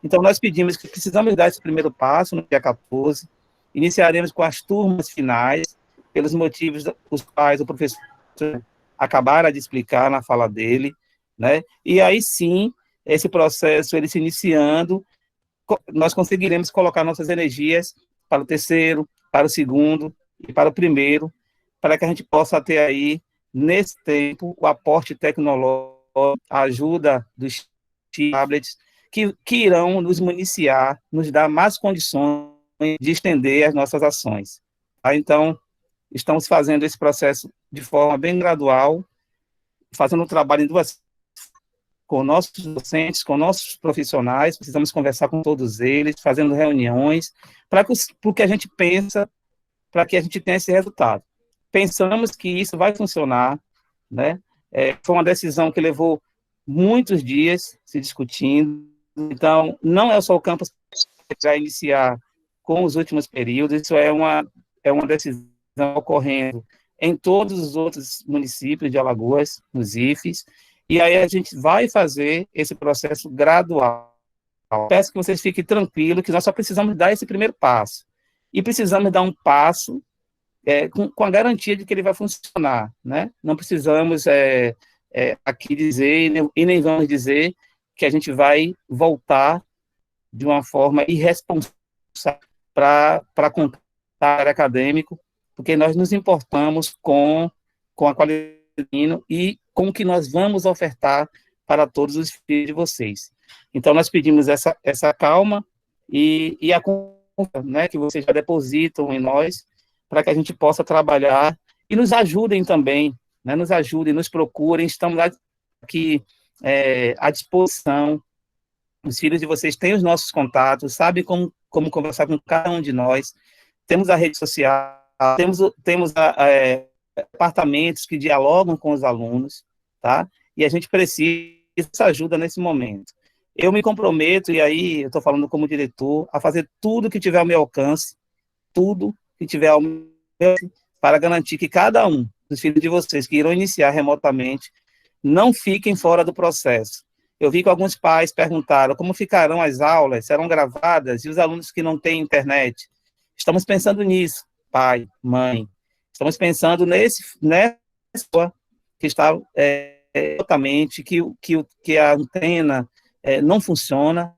Então, nós pedimos que precisamos dar esse primeiro passo no dia 14, iniciaremos com as turmas finais, pelos motivos os quais o professor acabaram de explicar na fala dele, né? E aí sim, esse processo, ele se iniciando, nós conseguiremos colocar nossas energias para o terceiro, para o segundo, e para o primeiro, para que a gente possa ter aí, nesse tempo, o aporte tecnológico, a ajuda dos tablets, que irão nos municiar, nos dar mais condições de estender as nossas ações. Tá? Então, estamos fazendo esse processo de forma bem gradual, fazendo um trabalho em duas, com nossos docentes, com nossos profissionais, precisamos conversar com todos eles, fazendo reuniões, para que o que a gente pensa, para que a gente tenha esse resultado. Pensamos que isso vai funcionar, né? Foi uma decisão que levou muitos dias se discutindo, então, não é só o campus que vai iniciar com os últimos períodos, isso é uma decisão ocorrendo em todos os outros municípios de Alagoas, nos IFES, e aí a gente vai fazer esse processo gradual. Peço que vocês fiquem tranquilos, que nós só precisamos dar esse primeiro passo. E precisamos dar um passo com a garantia de que ele vai funcionar, né? Não precisamos aqui dizer, e nem vamos dizer que a gente vai voltar de uma forma irresponsável para contar acadêmico, porque nós nos importamos com a qualidade e com o que nós vamos ofertar para todos os filhos de vocês. Então, nós pedimos essa calma e a confiança, né, que vocês já depositam em nós, para que a gente possa trabalhar e nos ajudem também, né, nos ajudem, nos procurem, estamos aqui à disposição. Os filhos de vocês têm os nossos contatos, sabem como conversar com cada um de nós, temos a rede social, temos departamentos que dialogam com os alunos, tá? E a gente precisa dessa ajuda nesse momento. Eu me comprometo, e aí eu estou falando como diretor, a fazer tudo que tiver ao meu alcance, tudo que tiver ao meu alcance, para garantir que cada um dos filhos de vocês que irão iniciar remotamente não fiquem fora do processo. Eu vi que alguns pais perguntaram como ficarão as aulas, serão gravadas, e os alunos que não têm internet. Estamos pensando nisso, pai, mãe. Estamos pensando nessa que está remotamente, que a antena não funciona.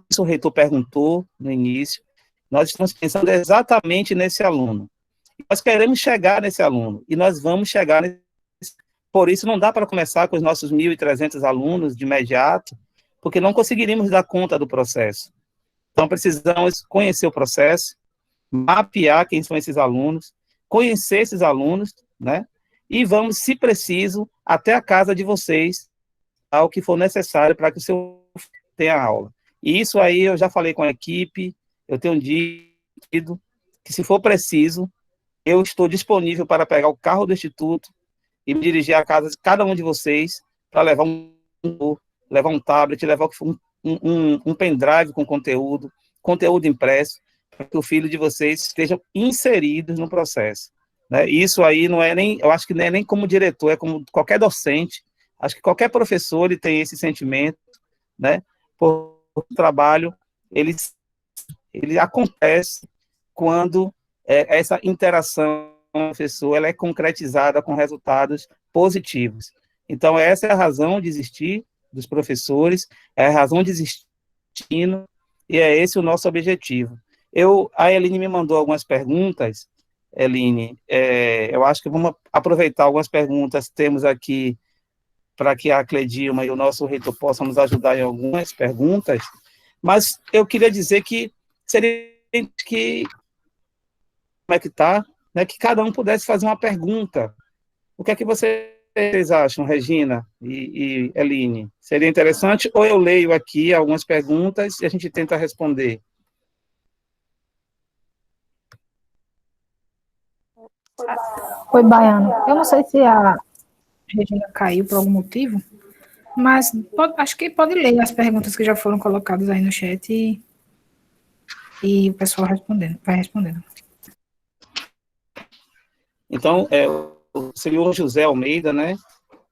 Isso o reitor perguntou no início. Nós estamos pensando exatamente nesse aluno. Nós queremos chegar nesse aluno, e nós vamos chegar nesse. Por isso, não dá para começar com os nossos 1.300 alunos de imediato, porque não conseguiríamos dar conta do processo. Então, precisamos conhecer o processo, mapear quem são esses alunos, conhecer esses alunos, né? E vamos, se preciso, até a casa de vocês, ao que for necessário para que o seu filho tenha aula. E isso aí eu já falei com a equipe, eu tenho dito que, se for preciso, eu estou disponível para pegar o carro do Instituto e me dirigir à casa de cada um de vocês para levar um tablet, levar um pendrive com conteúdo impresso, para que o filho de vocês estejam inseridos no processo. Né? Isso aí não é nem, eu acho que não é nem como diretor, é como qualquer docente, acho que qualquer professor ele tem esse sentimento, né? Por o trabalho, ele acontece quando essa interação com o professor ela é concretizada com resultados positivos. Então, essa é a razão de existir dos professores, é a razão de existir, e é esse o nosso objetivo. A Eline me mandou algumas perguntas, Eline, eu acho que vamos aproveitar algumas perguntas, temos aqui, para que a Cledilma e o nosso reitor possam nos ajudar em algumas perguntas, mas eu queria dizer que seria que, como é que está, né, que cada um pudesse fazer uma pergunta. O que é que vocês acham, Regina e Eline? Seria interessante, ou eu leio aqui algumas perguntas e a gente tenta responder? Oi, Baiano. Eu não sei se a Regina caiu por algum motivo, mas acho que pode ler as perguntas que já foram colocadas aí no chat e o pessoal vai respondendo. Então, o senhor José Almeida, né,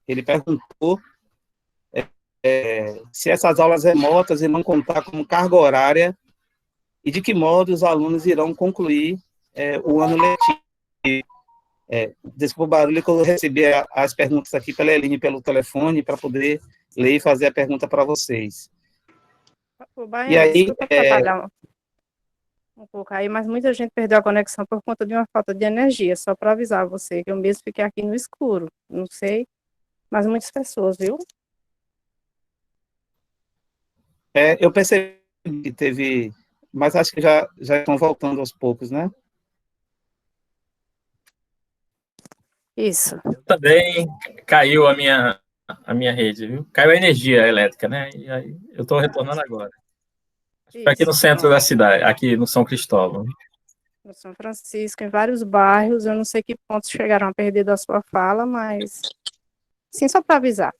ele perguntou se essas aulas remotas irão contar como carga horária e de que modo os alunos irão concluir o ano letivo. Desculpa o barulho que eu recebi as perguntas aqui pela Eline, pelo telefone, para poder ler e fazer a pergunta para vocês. Baiano, E aí, desculpa atrapalhar um pouco aí, mas muita gente perdeu a conexão por conta de uma falta de energia, só para avisar você, que eu mesmo fiquei aqui no escuro, não sei, mas muitas pessoas, viu? Eu percebi que teve, mas acho que já estão voltando aos poucos, né? Isso. Também caiu a minha rede, viu? Caiu a energia elétrica, né? E aí eu estou retornando agora. Foi aqui no Isso, centro pronto. da cidade, aqui no São Cristóvão. No São Francisco, em vários bairros, eu não sei que pontos chegaram a perder da sua fala, mas sim, só para avisar.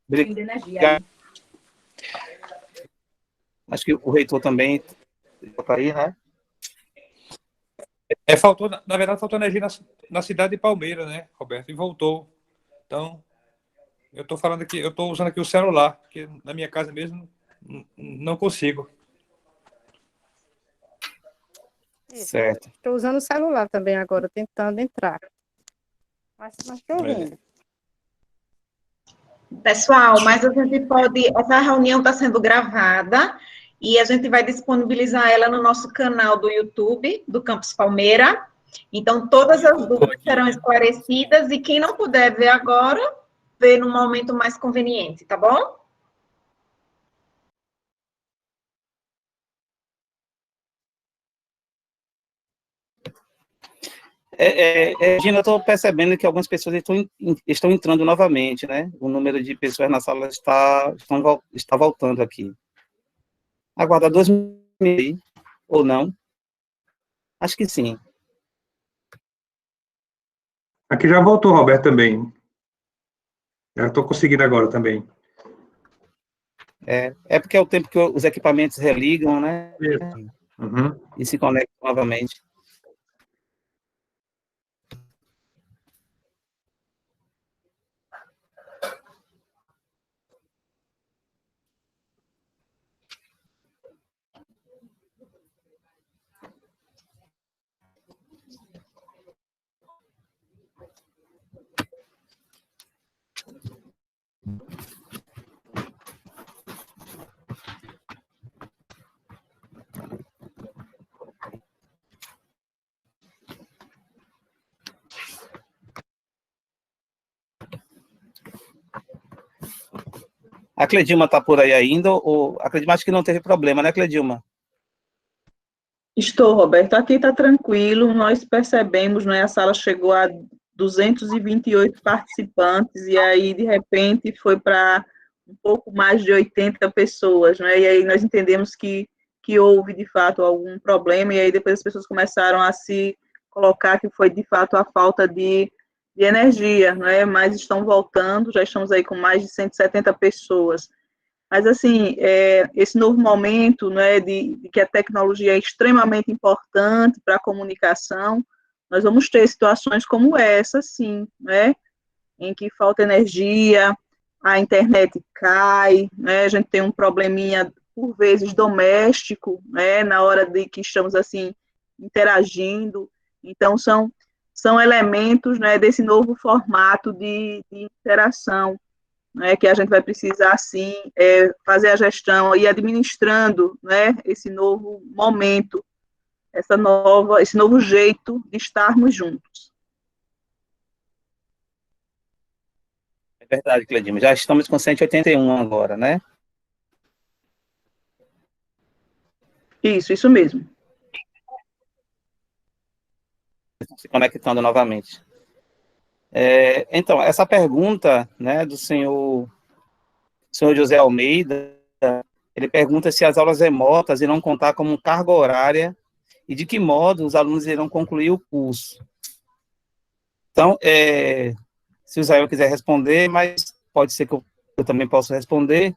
Obrigado. Acho que o reitor também está aí, né? Faltou, na verdade, faltou energia na cidade de Palmeira, né, Roberto? E voltou. Então, eu estou falando aqui, eu estou usando aqui o celular, porque na minha casa mesmo não consigo. Certo. Estou usando o celular também agora, tentando entrar. Mas estou ouvindo. Pessoal, mas a gente pode. Essa reunião está sendo gravada e a gente vai disponibilizar ela no nosso canal do YouTube, do Campus Palmeira. Então, todas as dúvidas serão esclarecidas e quem não puder ver agora, vê no momento mais conveniente, tá bom? Gina, eu estou percebendo que algumas pessoas estão entrando novamente, né? O número de pessoas na sala está voltando aqui. Aguarda 2 minutos, ou não? Acho que sim. Aqui já voltou, Roberto, também. Já estou conseguindo agora também. É porque é o tempo que os equipamentos religam, né? Uhum. E se conectam novamente. A Cledilma está por aí ainda? A Cledilma acho que não teve problema, né, Cledilma? Estou, Roberto. Aqui está tranquilo. Nós percebemos, né? A sala chegou a 228 participantes e aí, de repente, foi para um pouco mais de 80 pessoas, né? E aí nós entendemos que houve, de fato, algum problema e aí depois as pessoas começaram a se colocar que foi, de fato, a falta de energia, né? Mas estão voltando, já estamos aí com mais de 170 pessoas. Mas, assim, esse novo momento, né, de que a tecnologia é extremamente importante para a comunicação, nós vamos ter situações como essa, sim, né, em que falta energia, a internet cai, né, a gente tem um probleminha, por vezes, doméstico, né, na hora de que estamos, assim, interagindo. Então, são elementos, né, desse novo formato de interação, né, que a gente vai precisar, sim, fazer a gestão e administrando, né, esse novo momento, esse novo jeito de estarmos juntos. É verdade, Cledilma. Já estamos com 181 agora, né? Isso mesmo. Se conectando novamente. Então, essa pergunta, né, do senhor José Almeida, ele pergunta se as aulas remotas irão contar como carga horária e de que modo os alunos irão concluir o curso. Então, se o Israel quiser responder, mas pode ser que eu também possa responder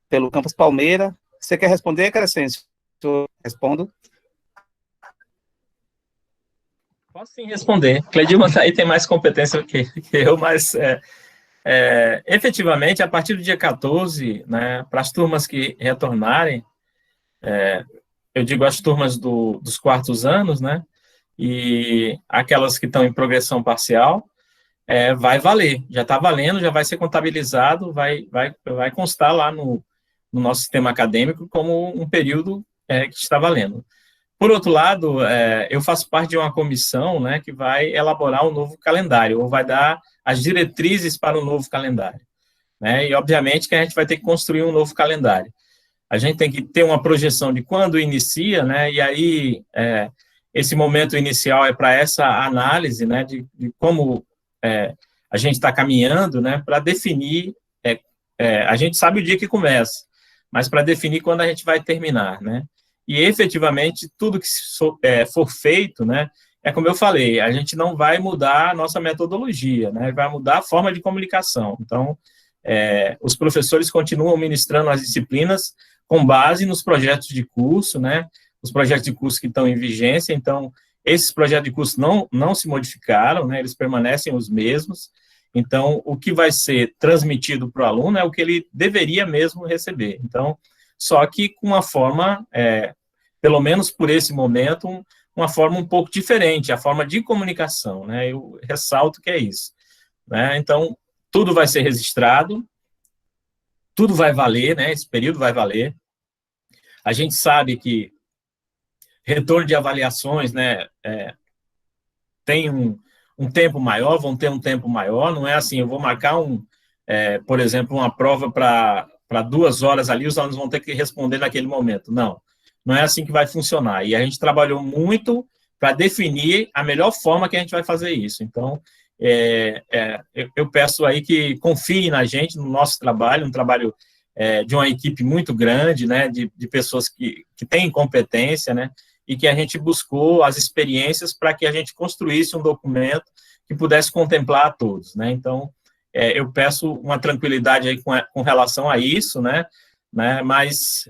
pelo Campus Palmeira. Você quer responder, Crescêncio? Eu respondo. Posso sim responder. Cledilma aí tem mais competência que eu, mas efetivamente, a partir do dia 14, né, para as turmas que retornarem, eu digo as turmas dos quartos anos, né, e aquelas que estão em progressão parcial, vai valer, já está valendo, já vai ser contabilizado, vai constar lá no nosso sistema acadêmico como um período que está valendo. Por outro lado, eu faço parte de uma comissão, né, que vai elaborar um novo calendário, ou vai dar as diretrizes para o novo calendário, né, e obviamente que a gente vai ter que construir um novo calendário. A gente tem que ter uma projeção de quando inicia, né, e aí esse momento inicial é para essa análise, né, de como a gente está caminhando, né, para definir, a gente sabe o dia que começa, mas para definir quando a gente vai terminar, né, e efetivamente tudo que for feito, né, é como eu falei, a gente não vai mudar a nossa metodologia, né, vai mudar a forma de comunicação. Então, os professores continuam ministrando as disciplinas com base nos projetos de curso, né, os projetos de curso que estão em vigência. Então, esses projetos de curso não se modificaram, né, eles permanecem os mesmos. Então, o que vai ser transmitido para o aluno é o que ele deveria mesmo receber. Então, só que com uma forma, pelo menos por esse momento, uma forma um pouco diferente, a forma de comunicação, né, eu ressalto que é isso, né. Então, tudo vai ser registrado, tudo vai valer, né, esse período vai valer. A gente sabe que retorno de avaliações, né, tem um tempo maior, vão ter um tempo maior, não é assim, eu vou marcar por exemplo, uma prova para 2 horas ali, os alunos vão ter que responder naquele momento. Não é assim que vai funcionar. E a gente trabalhou muito para definir a melhor forma que a gente vai fazer isso. Então, eu peço aí que confiem na gente, no nosso trabalho, um trabalho de uma equipe muito grande, né, de pessoas que têm competência, né, e que a gente buscou as experiências para que a gente construísse um documento que pudesse contemplar a todos, né. Então, eu peço uma tranquilidade aí com relação a isso, né, mas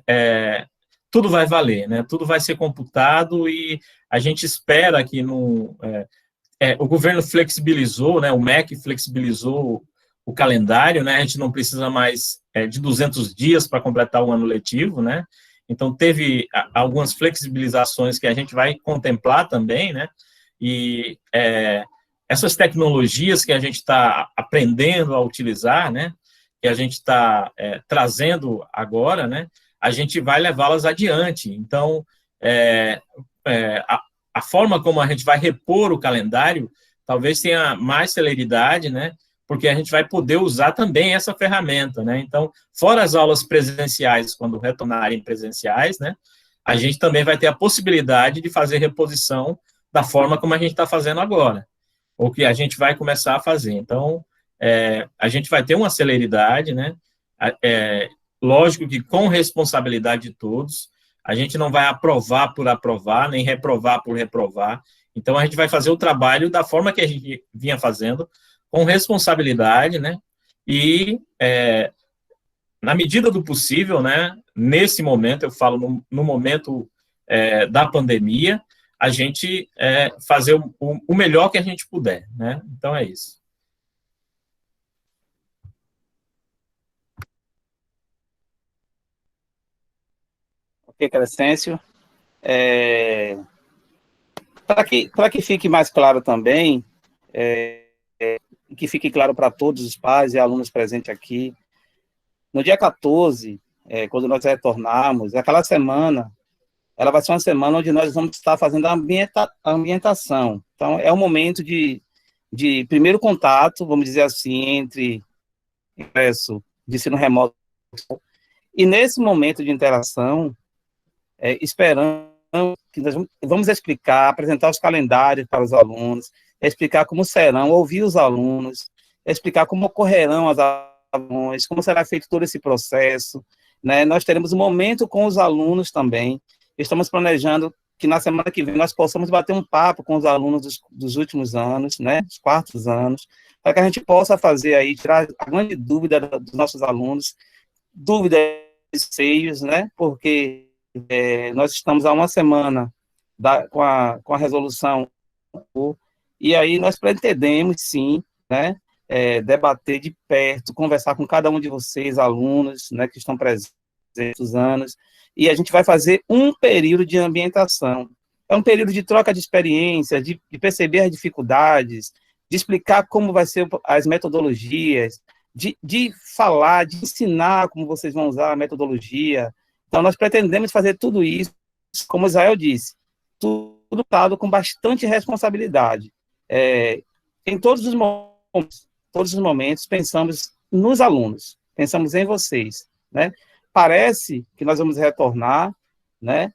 tudo vai valer, né, tudo vai ser computado, e a gente espera que o governo flexibilizou, né, o MEC flexibilizou o calendário, né, a gente não precisa mais de 200 dias para completar o ano letivo, né, então teve algumas flexibilizações que a gente vai contemplar também, né, e essas tecnologias que a gente está aprendendo a utilizar, né, que a gente está trazendo agora, né, a gente vai levá-las adiante. Então, a forma como a gente vai repor o calendário talvez tenha mais celeridade, né, porque a gente vai poder usar também essa ferramenta, né. Então, fora as aulas presenciais, quando retornarem presenciais, né, a gente também vai ter a possibilidade de fazer reposição da forma como a gente está fazendo agora, ou que a gente vai começar a fazer. Então, a gente vai ter uma celeridade, né, lógico que com responsabilidade de todos, a gente não vai aprovar por aprovar, nem reprovar por reprovar. Então, a gente vai fazer o trabalho da forma que a gente vinha fazendo, com responsabilidade, né, e na medida do possível, né, nesse momento, eu falo no momento da pandemia, a gente fazer o melhor que a gente puder, né, então é isso. Ok, Crescêncio. Para que fique mais claro também, que fique claro para todos os pais e alunos presentes aqui, no dia 14, quando nós retornarmos, aquela semana, ela vai ser uma semana onde nós vamos estar fazendo a ambientação. Então, é um momento de primeiro contato, vamos dizer assim, entre ingresso de ensino remoto. E nesse momento de interação, esperamos que nós vamos explicar, apresentar os calendários para os alunos, explicar como serão, ouvir os alunos, explicar como ocorrerão as avaliações, como será feito todo esse processo, né? Nós teremos um momento com os alunos também. Estamos planejando que na semana que vem nós possamos bater um papo com os alunos dos últimos anos, né, dos 4º anos, para que a gente possa fazer aí, tirar a grande dúvida dos nossos alunos, dúvidas, receios, né, porque nós estamos há uma semana com a resolução, e aí nós pretendemos, sim, né, debater de perto, conversar com cada um de vocês, alunos, né, que estão presentes os anos, e a gente vai fazer um período de ambientação. É um período de troca de experiências, de perceber as dificuldades, de explicar como vai ser as metodologias, de falar, de ensinar como vocês vão usar a metodologia. Então, nós pretendemos fazer tudo isso como Israel disse, tudo dado com bastante responsabilidade. Em todos os momentos, pensamos nos alunos, pensamos em vocês, né? Parece que nós vamos retornar, né,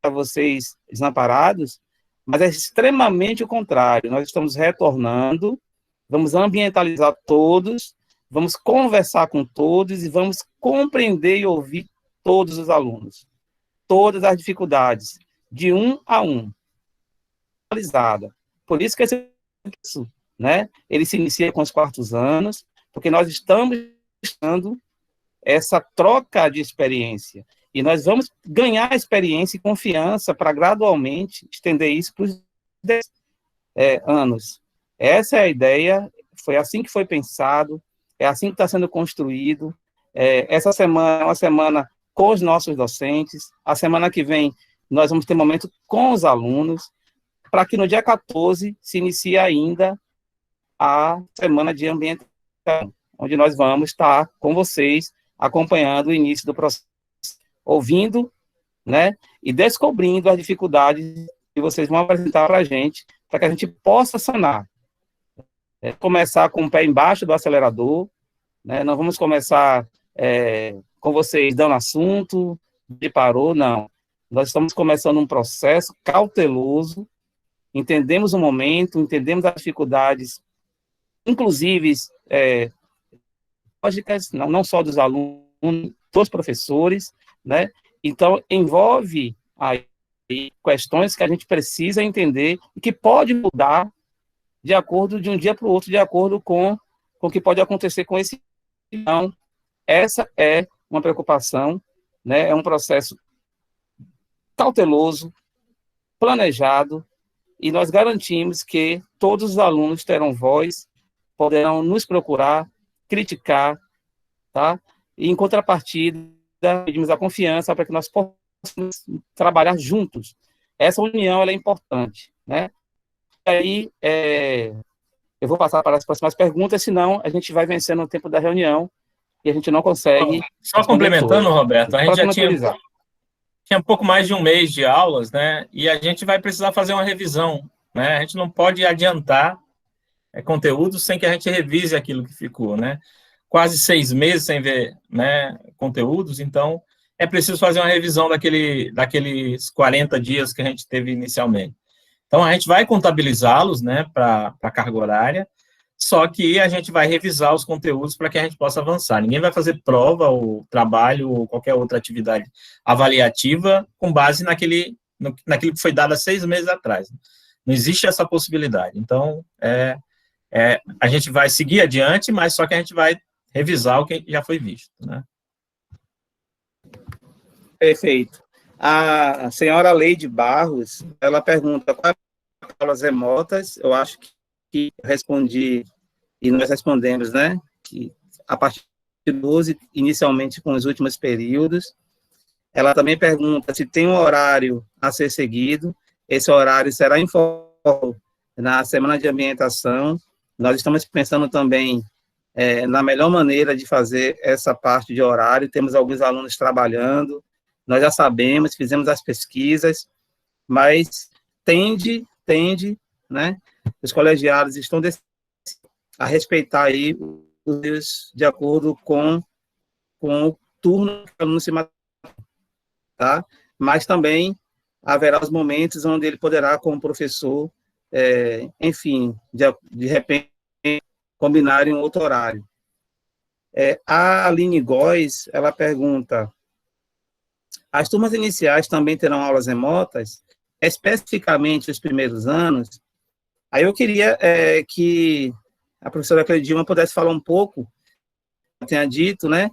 para vocês desamparados, mas é extremamente o contrário. Nós estamos retornando, vamos ambientalizar todos, vamos conversar com todos e vamos compreender e ouvir todos os alunos, todas as dificuldades, de um a um, por isso que esse curso, né, ele se inicia com os quartos anos, porque nós estamos buscando essa troca de experiência, e nós vamos ganhar experiência e confiança para gradualmente estender isso para os 10 anos. Essa é a ideia, foi assim que foi pensado, é assim que está sendo construído. Essa semana é uma semana com os nossos docentes, a semana que vem nós vamos ter momento com os alunos, para que no dia 14 se inicie ainda a semana de ambientação, onde nós vamos estar com vocês, acompanhando o início do processo, ouvindo, né, e descobrindo as dificuldades que vocês vão apresentar para a gente, para que a gente possa sanar. Começar com o pé embaixo do acelerador, né, não vamos começar com vocês dando assunto, de parou, não. Nós estamos começando um processo cauteloso, entendemos o momento, entendemos as dificuldades, inclusive lógicas, não só dos alunos, dos professores, né? Então, envolve aí questões que a gente precisa entender e que pode mudar de acordo de um dia para o outro, de acordo com o que pode acontecer com esse. Então, essa é uma preocupação, né? É um processo cauteloso, planejado, e nós garantimos que todos os alunos terão voz, poderão nos procurar, criticar, tá? E, em contrapartida, pedimos a confiança para que nós possamos trabalhar juntos. Essa união ela é importante, né? E aí, eu vou passar para as próximas perguntas, senão a gente vai vencendo o tempo da reunião e a gente não consegue... Só complementando, Roberto, a gente já tinha um pouco mais de um mês de aulas, né? E a gente vai precisar fazer uma revisão, né? A gente não pode adiantar conteúdo sem que a gente revise aquilo que ficou, né? Quase 6 meses sem ver, né, conteúdos, então é preciso fazer uma revisão daqueles 40 dias que a gente teve inicialmente. Então, a gente vai contabilizá-los, né, para a carga horária, só que a gente vai revisar os conteúdos para que a gente possa avançar. Ninguém vai fazer prova, ou trabalho, ou qualquer outra atividade avaliativa com base naquilo que foi dado há 6 meses atrás. Não existe essa possibilidade. Então, a gente vai seguir adiante, mas só que a gente vai revisar o que já foi visto, né? Perfeito. A senhora Leide Barros, ela pergunta quais aulas remotas. Eu acho que respondi, e nós respondemos, né, que a partir de 12, inicialmente com os últimos períodos. Ela também pergunta se tem um horário a ser seguido. Esse horário será informado na semana de ambientação. Nós estamos pensando também na melhor maneira de fazer essa parte de horário. Temos alguns alunos trabalhando, nós já sabemos, fizemos as pesquisas, mas tende, né, os colegiados estão a respeitar aí os de acordo com o turno que o aluno se matriculou, tá? Mas também haverá os momentos onde ele poderá, como professor, enfim, de repente, combinar em outro horário. A Aline Góes, ela pergunta, as turmas iniciais também terão aulas remotas, especificamente os primeiros anos? Aí eu queria que a professora Cleidilma pudesse falar um pouco, tenha dito, né,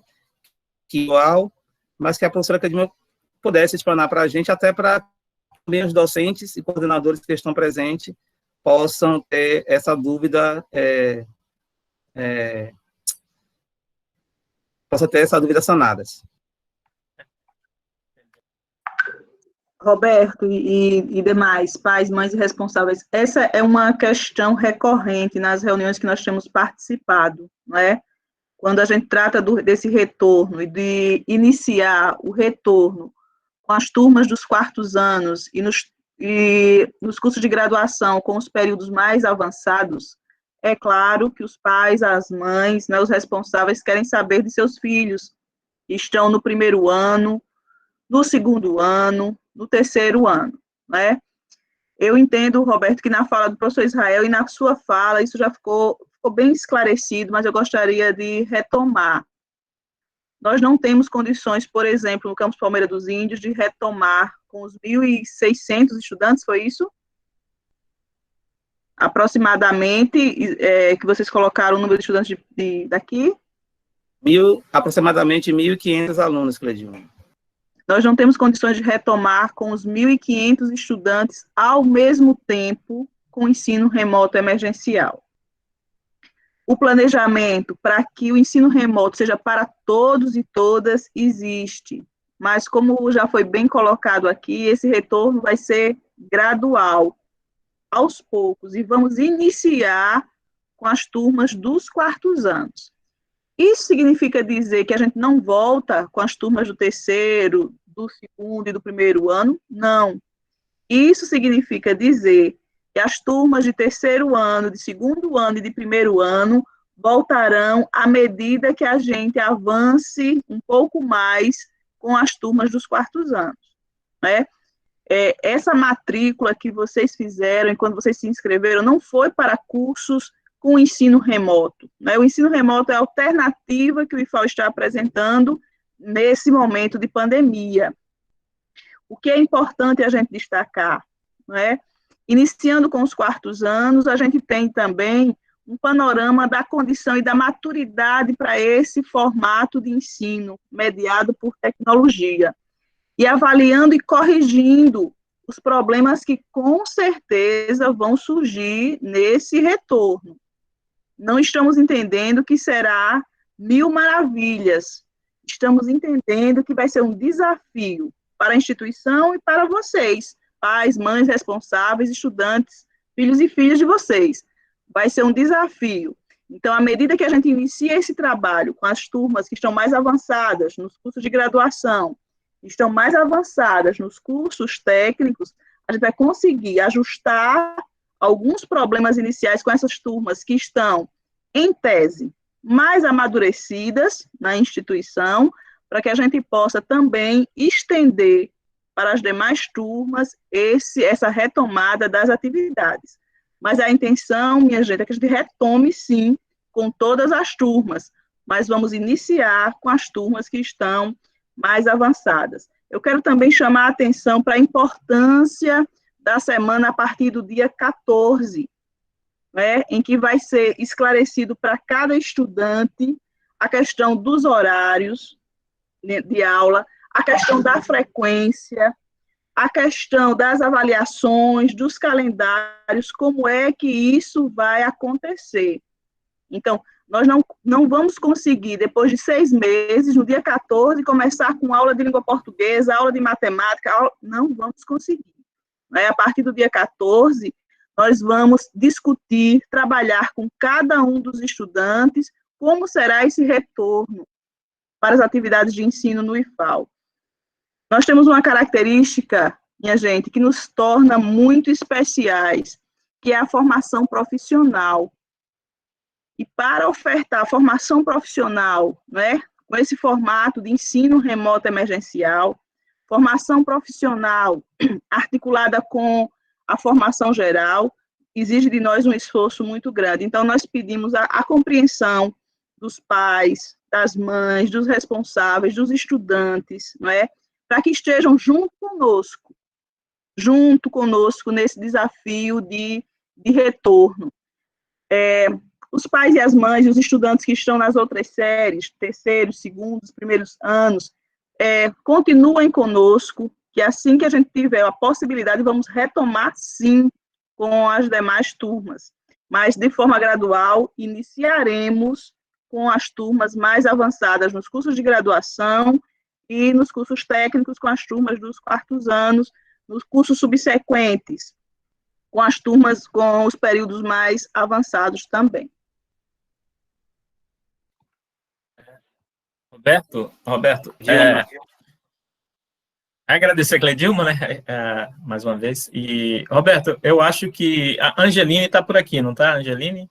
que igual, mas que a professora Cleidilma pudesse explanar para a gente, até para também os docentes e coordenadores que estão presentes possam ter essa dúvida, sanadas. Roberto e demais pais, mães e responsáveis, essa é uma questão recorrente nas reuniões que nós temos participado, não é? Quando a gente trata desse retorno e de iniciar o retorno com as turmas dos quartos anos e nos cursos de graduação com os períodos mais avançados, é claro que os pais, as mães, né, os responsáveis querem saber de seus filhos, que estão no primeiro ano, no segundo ano, no terceiro ano, né? Eu entendo, Roberto, que na fala do professor Israel e na sua fala, isso já ficou bem esclarecido, mas eu gostaria de retomar. Nós não temos condições, por exemplo, no campus Palmeira dos Índios, de retomar com os 1.600 estudantes, foi isso? Aproximadamente, que vocês colocaram o número de estudantes daqui? Aproximadamente 1.500 alunos, Cleidinho. Nós não temos condições de retomar com os 1.500 estudantes ao mesmo tempo com o ensino remoto emergencial. O planejamento para que o ensino remoto seja para todos e todas existe, mas como já foi bem colocado aqui, esse retorno vai ser gradual, aos poucos, e vamos iniciar com as turmas dos quartos anos. Isso significa dizer que a gente não volta com as turmas do terceiro, do segundo e do primeiro ano? Não. Isso significa dizer que as turmas de terceiro ano, de segundo ano e de primeiro ano voltarão à medida que a gente avance um pouco mais com as turmas dos quartos anos, né? Essa matrícula que vocês fizeram e quando vocês se inscreveram não foi para cursos com ensino remoto, né? O ensino remoto é a alternativa que o IFAL está apresentando nesse momento de pandemia. O que é importante a gente destacar, né? Iniciando com os quartos anos, a gente tem também um panorama da condição e da maturidade para esse formato de ensino mediado por tecnologia, e avaliando e corrigindo os problemas que com certeza vão surgir nesse retorno. Não estamos entendendo que será mil maravilhas, estamos entendendo que vai ser um desafio para a instituição e para vocês, pais, mães responsáveis, estudantes, filhos e filhas de vocês. Vai ser um desafio. Então, à medida que a gente inicia esse trabalho com as turmas que estão mais avançadas nos cursos de graduação, estão mais avançadas nos cursos técnicos, a gente vai conseguir ajustar alguns problemas iniciais com essas turmas que estão, em tese, mais amadurecidas na instituição, para que a gente possa também estender para as demais turmas essa retomada das atividades. Mas a intenção, minha gente, é que a gente retome, sim, com todas as turmas, mas vamos iniciar com as turmas que estão mais avançadas. Eu quero também chamar a atenção para a importância da semana a partir do dia 14, né, em que vai ser esclarecido para cada estudante a questão dos horários de aula, a questão da frequência, a questão das avaliações, dos calendários, como é que isso vai acontecer. Então, nós não vamos conseguir, depois de 6 meses, no dia 14, começar com aula de língua portuguesa, aula de matemática, não vamos conseguir. A partir do dia 14, nós vamos discutir, trabalhar com cada um dos estudantes como será esse retorno para as atividades de ensino no IFAL. Nós temos uma característica, minha gente, que nos torna muito especiais, que é a formação profissional. E para ofertar a formação profissional, né, com esse formato de ensino remoto emergencial, formação profissional articulada com a formação geral, exige de nós um esforço muito grande. Então, nós pedimos a compreensão dos pais, das mães, dos responsáveis, dos estudantes, não é? Para que estejam junto conosco nesse desafio de retorno. Os pais e as mães, os estudantes que estão nas outras séries, terceiros, segundos, primeiros anos, continuem conosco, que assim que a gente tiver a possibilidade, vamos retomar, sim, com as demais turmas. Mas, de forma gradual, iniciaremos com as turmas mais avançadas nos cursos de graduação e nos cursos técnicos com as turmas dos quartos anos, nos cursos subsequentes, com as turmas com os períodos mais avançados também. Roberto, Agradecer a Cledilma, né, mais uma vez. E, Roberto, eu acho que a Angeline está por aqui, não está, Angeline?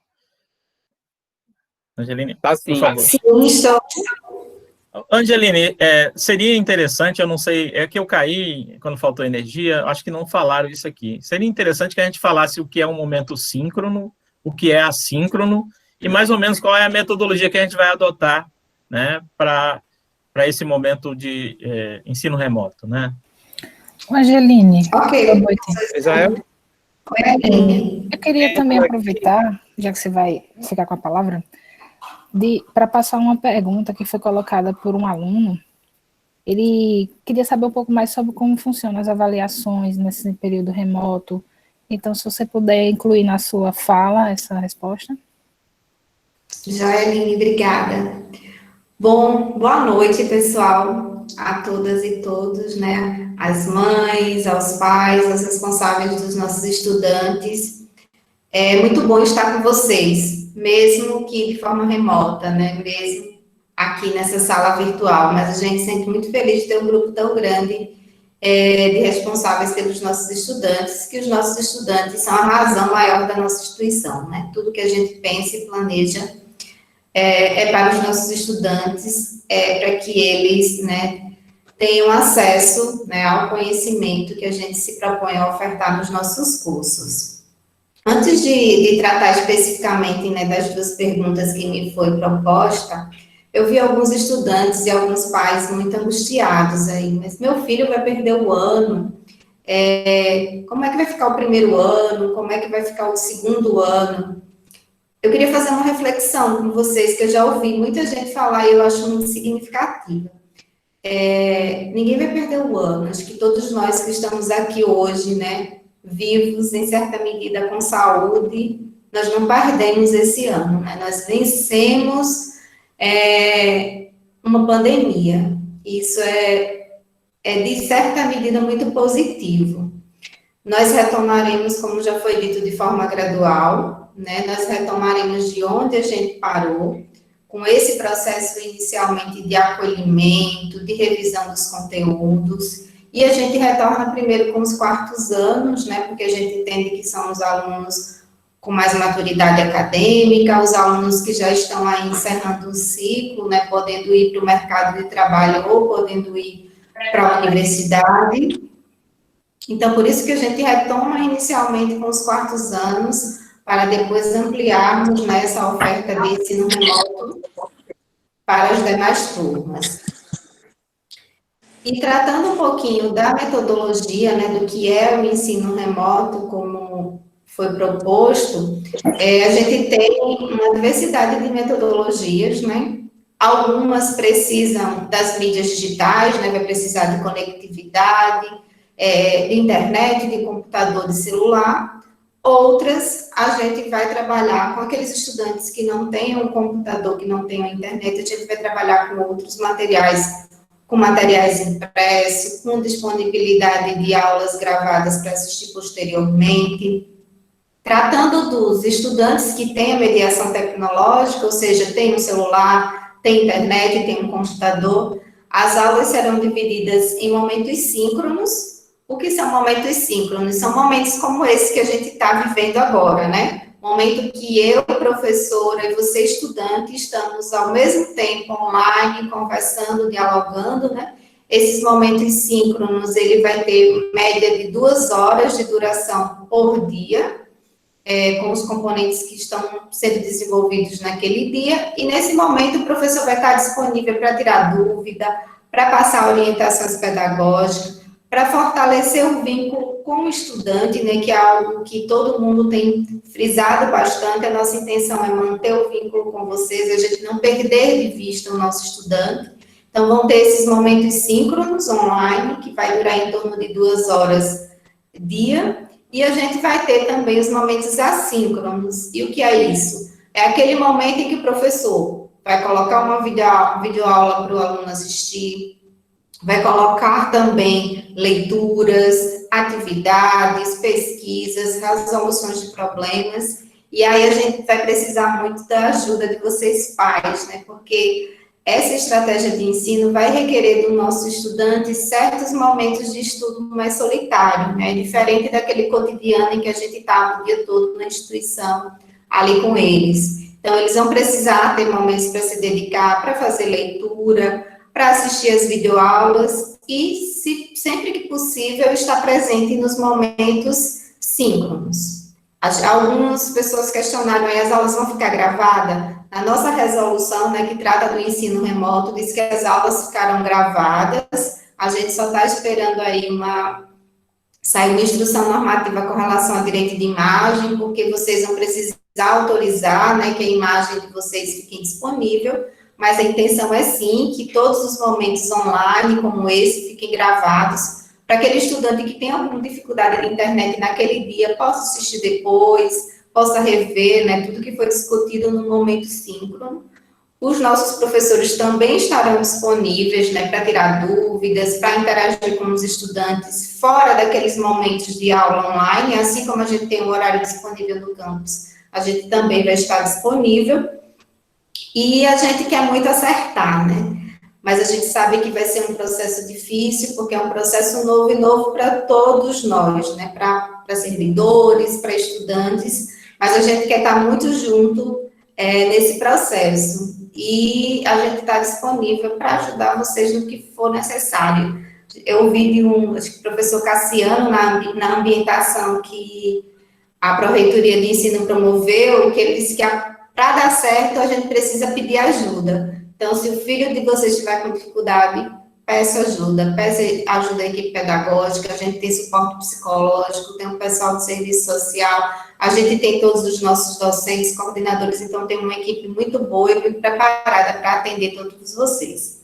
Angeline, Tá por sim. favor. Sim, estou. Angeline, seria interessante, eu não sei, é que eu caí quando faltou energia, acho que não falaram isso aqui. Seria interessante que a gente falasse o que é um momento síncrono, o que é assíncrono, e mais ou menos qual é a metodologia que a gente vai adotar, né, para esse momento de ensino remoto, né? Angeline, Ok. boa noite. Israel? Oi, Aline. Eu queria também aproveitar, já que você vai ficar com a palavra, para passar uma pergunta que foi colocada por um aluno. Ele queria saber um pouco mais sobre como funcionam as avaliações nesse período remoto. Então, se você puder incluir na sua fala essa resposta. Joia, Aline, obrigada. Bom, boa noite, pessoal, a todas e todos, né? As mães, aos pais, aos responsáveis dos nossos estudantes. É muito bom estar com vocês, mesmo que de forma remota, né? Mesmo aqui nessa sala virtual, mas a gente se sente muito feliz de ter um grupo tão grande de responsáveis pelos nossos estudantes, que os nossos estudantes são a razão maior da nossa instituição, né? Tudo que a gente pensa e planeja é para os nossos estudantes, para que eles, né, tenham acesso, né, ao conhecimento que a gente se propõe a ofertar nos nossos cursos. Antes de tratar especificamente, né, das duas perguntas que me foi proposta, eu vi alguns estudantes e alguns pais muito angustiados aí, mas meu filho vai perder o ano, como é que vai ficar o primeiro ano, como é que vai ficar o segundo ano? Eu queria fazer uma reflexão com vocês, que eu já ouvi muita gente falar e eu acho muito significativa. Ninguém vai perder o ano, acho que todos nós que estamos aqui hoje, né, vivos, em certa medida, com saúde, nós não perdemos esse ano, né? Nós vencemos uma pandemia. Isso de certa medida, muito positivo. Nós retomaremos, como já foi dito, de forma gradual, né? Nós retomaremos de onde a gente parou, com esse processo inicialmente de acolhimento, de revisão dos conteúdos, e a gente retorna primeiro com os quartos anos, né, porque a gente entende que são os alunos com mais maturidade acadêmica, os alunos que já estão aí encerrando o ciclo, né, podendo ir para o mercado de trabalho ou podendo ir para a universidade. Então, por isso que a gente retoma inicialmente com os quartos anos, para depois ampliarmos, né, essa oferta de ensino remoto para as demais turmas. E tratando um pouquinho da metodologia, né, do que é o ensino remoto, como foi proposto, a gente tem uma diversidade de metodologias, né? Algumas precisam das mídias digitais, né, vai precisar de conectividade, de internet, de computador, de celular. Outras, a gente vai trabalhar com aqueles estudantes que não têm um computador, que não têm a internet, a gente vai trabalhar com outros materiais, com materiais impressos, com disponibilidade de aulas gravadas para assistir posteriormente. Tratando dos estudantes que têm a mediação tecnológica, ou seja, tem um celular, tem internet, tem um computador, as aulas serão divididas em momentos síncronos. O que são momentos síncronos? São momentos como esse que a gente está vivendo agora, né? Momento que eu, professora, e você, estudante, estamos ao mesmo tempo online, conversando, dialogando, né? Esses momentos síncronos, ele vai ter média de 2 horas de duração por dia, com os componentes que estão sendo desenvolvidos naquele dia, e nesse momento o professor vai estar disponível para tirar dúvida, para passar orientações pedagógicas, para fortalecer o vínculo com o estudante, né, que é algo que todo mundo tem frisado bastante. A nossa intenção é manter o vínculo com vocês, a gente não perder de vista o nosso estudante. Então, vão ter esses momentos síncronos online, que vai durar em torno de 2 horas dia, e a gente vai ter também os momentos assíncronos. E o que é isso? É aquele momento em que o professor vai colocar uma videoaula para o aluno assistir, vai colocar também leituras, atividades, pesquisas, resoluções de problemas, e aí a gente vai precisar muito da ajuda de vocês pais, né, porque essa estratégia de ensino vai requerer do nosso estudante certos momentos de estudo mais solitário, né? Diferente daquele cotidiano em que a gente está o dia todo na instituição, ali com eles. Então, eles vão precisar ter momentos para se dedicar, para fazer leitura, para assistir as videoaulas e, sempre que possível, estar presente nos momentos síncronos. Algumas pessoas questionaram aí, as aulas vão ficar gravadas? A nossa resolução, né, que trata do ensino remoto, diz que as aulas ficaram gravadas, a gente só está esperando aí sair uma instrução normativa com relação ao direito de imagem, porque vocês vão precisar autorizar, né, que a imagem de vocês fique disponível, mas a intenção é sim que todos os momentos online, como esse, fiquem gravados, para aquele estudante que tem alguma dificuldade na internet naquele dia, possa assistir depois, possa rever, né, tudo que foi discutido no momento síncrono. Os nossos professores também estarão disponíveis, né, para tirar dúvidas, para interagir com os estudantes fora daqueles momentos de aula online, assim como a gente tem um horário disponível no campus, a gente também vai estar disponível, e a gente quer muito acertar, né, mas a gente sabe que vai ser um processo difícil, porque é um processo novo e novo para todos nós, né, para servidores, para estudantes, mas a gente quer estar muito junto nesse processo, e a gente está disponível para ajudar vocês no que for necessário. Eu ouvi acho que o professor Cassiano, na ambientação que a Pró-Reitoria de Ensino promoveu, que ele disse que para dar certo, a gente precisa pedir ajuda. Então, se o filho de vocês estiver com dificuldade, peça ajuda à equipe pedagógica, a gente tem suporte psicológico, tem um pessoal de serviço social, a gente tem todos os nossos docentes, coordenadores, então tem uma equipe muito boa e muito preparada para atender todos vocês.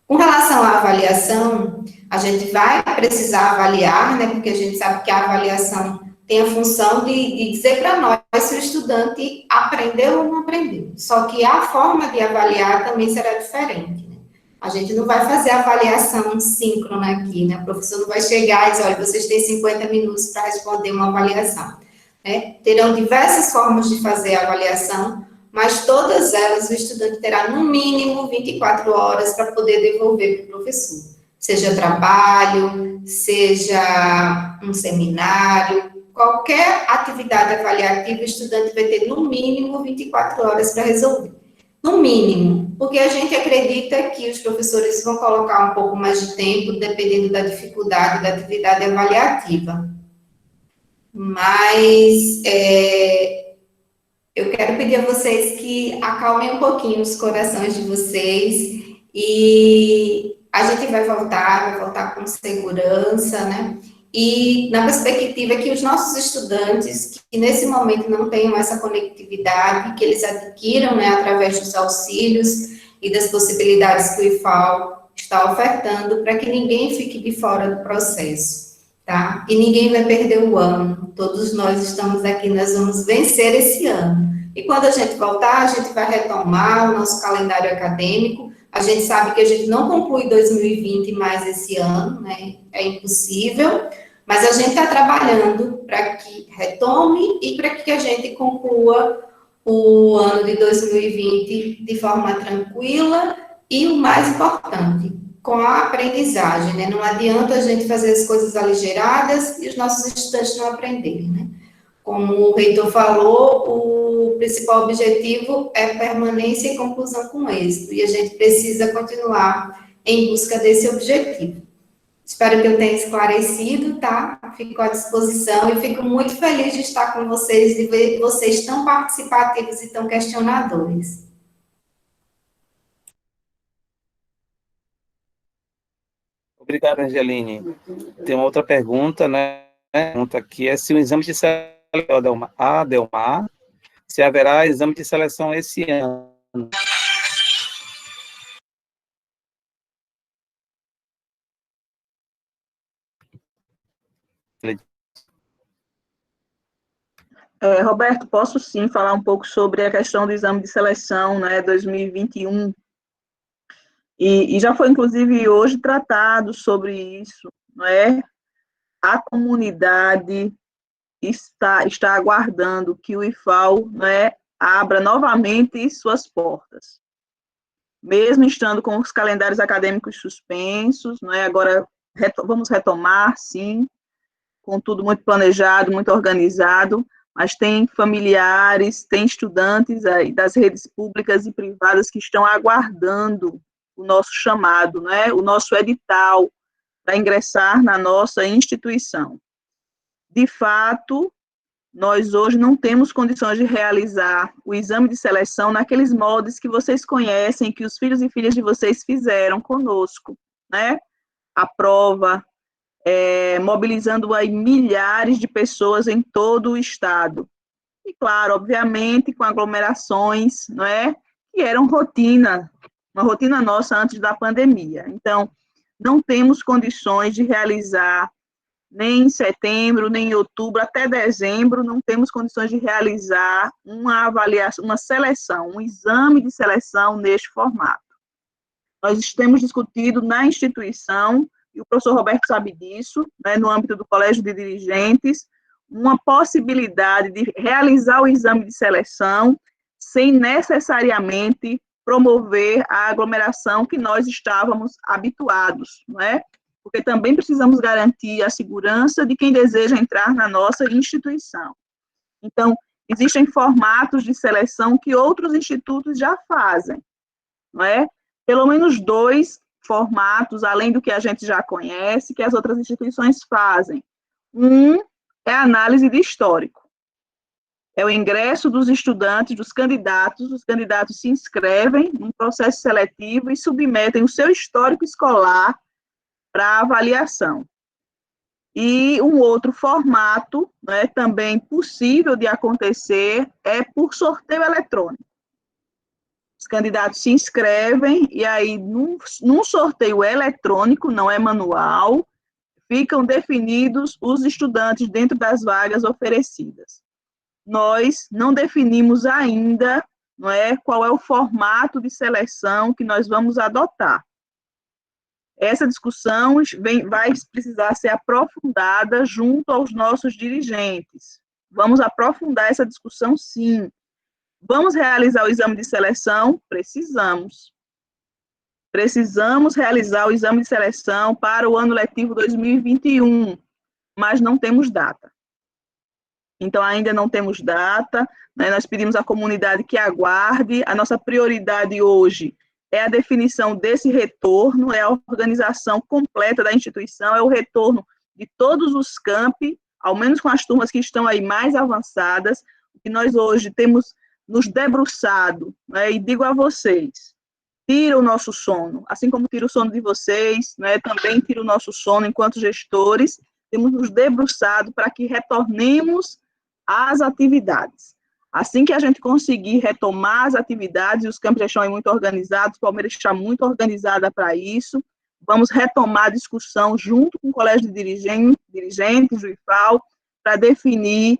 Com relação à avaliação, a gente vai precisar avaliar, né, porque a gente sabe que a avaliação tem a função de dizer para nós se o estudante aprendeu ou não aprendeu. Só que a forma de avaliar também será diferente, né? A gente não vai fazer avaliação síncrona aqui, né? O professor não vai chegar e dizer, olha, vocês têm 50 minutos para responder uma avaliação, né? Terão diversas formas de fazer a avaliação, mas todas elas o estudante terá no mínimo 24 horas para poder devolver para o professor. Seja trabalho, seja um seminário, qualquer atividade avaliativa, o estudante vai ter no mínimo 24 horas para resolver. No mínimo, porque a gente acredita que os professores vão colocar um pouco mais de tempo, dependendo da dificuldade da atividade avaliativa. Mas eu quero pedir a vocês que acalmem um pouquinho os corações de vocês e a gente vai voltar com segurança, né? E na perspectiva que os nossos estudantes, que nesse momento não tenham essa conectividade, que eles adquiram, né, através dos auxílios e das possibilidades que o IFAL está ofertando, para que ninguém fique de fora do processo, tá? E ninguém vai perder o ano, todos nós estamos aqui, nós vamos vencer esse ano. E quando a gente voltar, a gente vai retomar o nosso calendário acadêmico. A gente sabe que a gente não conclui 2020 mais esse ano, né? É impossível, mas a gente está trabalhando para que retome e para que a gente conclua o ano de 2020 de forma tranquila e, o mais importante, com a aprendizagem, né? Não adianta a gente fazer as coisas aligeradas e os nossos estudantes não aprenderem, né? Como o reitor falou, o principal objetivo é permanência e conclusão com êxito, e a gente precisa continuar em busca desse objetivo. Espero que eu tenha esclarecido, tá? Fico à disposição e fico muito feliz de estar com vocês, de ver vocês tão participativos e tão questionadores. Obrigado, Angeline. Tem uma outra pergunta, né? A pergunta aqui é se o exame de seleção Delmar, se haverá exame de seleção esse ano. Roberto, posso sim falar um pouco sobre a questão do exame de seleção, né, 2021, e já foi, inclusive, hoje tratado sobre isso, não é? A comunidade está aguardando que o IFAL, né, abra novamente suas portas. mesmo estando com os calendários acadêmicos suspensos, não é? Agora vamos retomar, sim, com tudo muito planejado, muito organizado, mas tem familiares, tem estudantes aí das redes públicas e privadas que estão aguardando o nosso chamado, né? O nosso edital para ingressar na nossa instituição. De fato, nós hoje não temos condições de realizar o exame de seleção naqueles moldes que vocês conhecem, que os filhos e filhas de vocês fizeram conosco, né? A prova, mobilizando aí milhares de pessoas em todo o estado. E, claro, obviamente, com aglomerações, não é? Que eram rotina, uma rotina nossa antes da pandemia. Então, não temos condições de realizar nem em setembro, nem em outubro, até dezembro, não temos condições de realizar uma avaliação, uma seleção, um exame de seleção neste formato. Nós temos discutido na instituição, e o professor Roberto sabe disso, né, no âmbito do Colégio de Dirigentes, uma possibilidade de realizar o exame de seleção sem necessariamente promover a aglomeração que nós estávamos habituados, não é? Porque também precisamos garantir a segurança de quem deseja entrar na nossa instituição. Então, existem formatos de seleção que outros institutos já fazem, não é? Pelo menos 2 formatos, além do que a gente já conhece, que as outras instituições fazem. Um é a análise de histórico. É o ingresso dos estudantes, dos candidatos, os candidatos se inscrevem num processo seletivo e submetem o seu histórico escolar para avaliação. E um outro formato, né, também possível de acontecer, é por sorteio eletrônico. Os candidatos se inscrevem e aí, num sorteio eletrônico, não é manual, ficam definidos os estudantes dentro das vagas oferecidas. Nós não definimos ainda, não é, qual é o formato de seleção que nós vamos adotar. Essa discussão vai precisar ser aprofundada junto aos nossos dirigentes. Vamos aprofundar essa discussão, sim. Vamos realizar o exame de seleção? Precisamos. Precisamos realizar o exame de seleção para o ano letivo 2021, mas não temos data. Então, ainda não temos data, né? Nós pedimos à comunidade que aguarde. A nossa prioridade hoje é a definição desse retorno, é a organização completa da instituição, é o retorno de todos os campi, ao menos com as turmas que estão aí mais avançadas, que nós hoje temos nos debruçado, né, e digo a vocês, tira o nosso sono, assim como tira o sono de vocês, né, também tira o nosso sono enquanto gestores, temos nos debruçado para que retornemos às atividades. Assim que a gente conseguir retomar as atividades, os campos já estão aí muito organizados, o Palmeiras está muito organizada para isso, vamos retomar a discussão junto com o Colégio de Dirigentes, o IFAL, para definir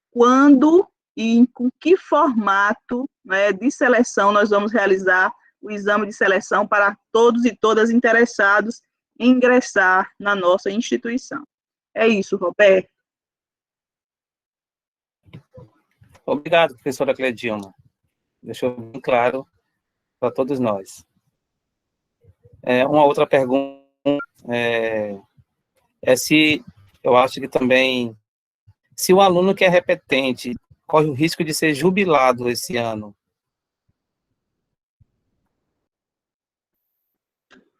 quando e com que formato, né, de seleção nós vamos realizar o exame de seleção para todos e todas interessados em ingressar na nossa instituição. É isso, Roberto. Obrigado, professora Cledilma. Deixou bem claro para todos nós. Uma outra pergunta se, eu acho que também, se o aluno que é repetente corre o risco de ser jubilado esse ano.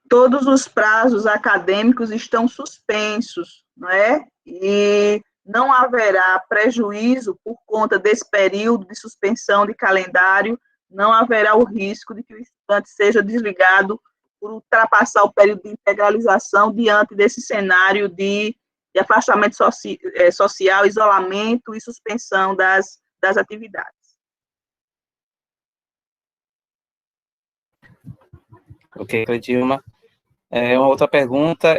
Todos os prazos acadêmicos estão suspensos, não é? E não haverá prejuízo por conta desse período de suspensão de calendário, não haverá o risco de que o estudante seja desligado por ultrapassar o período de integralização diante desse cenário de afastamento social, isolamento e suspensão das atividades. Ok, Cledilma. Uma outra pergunta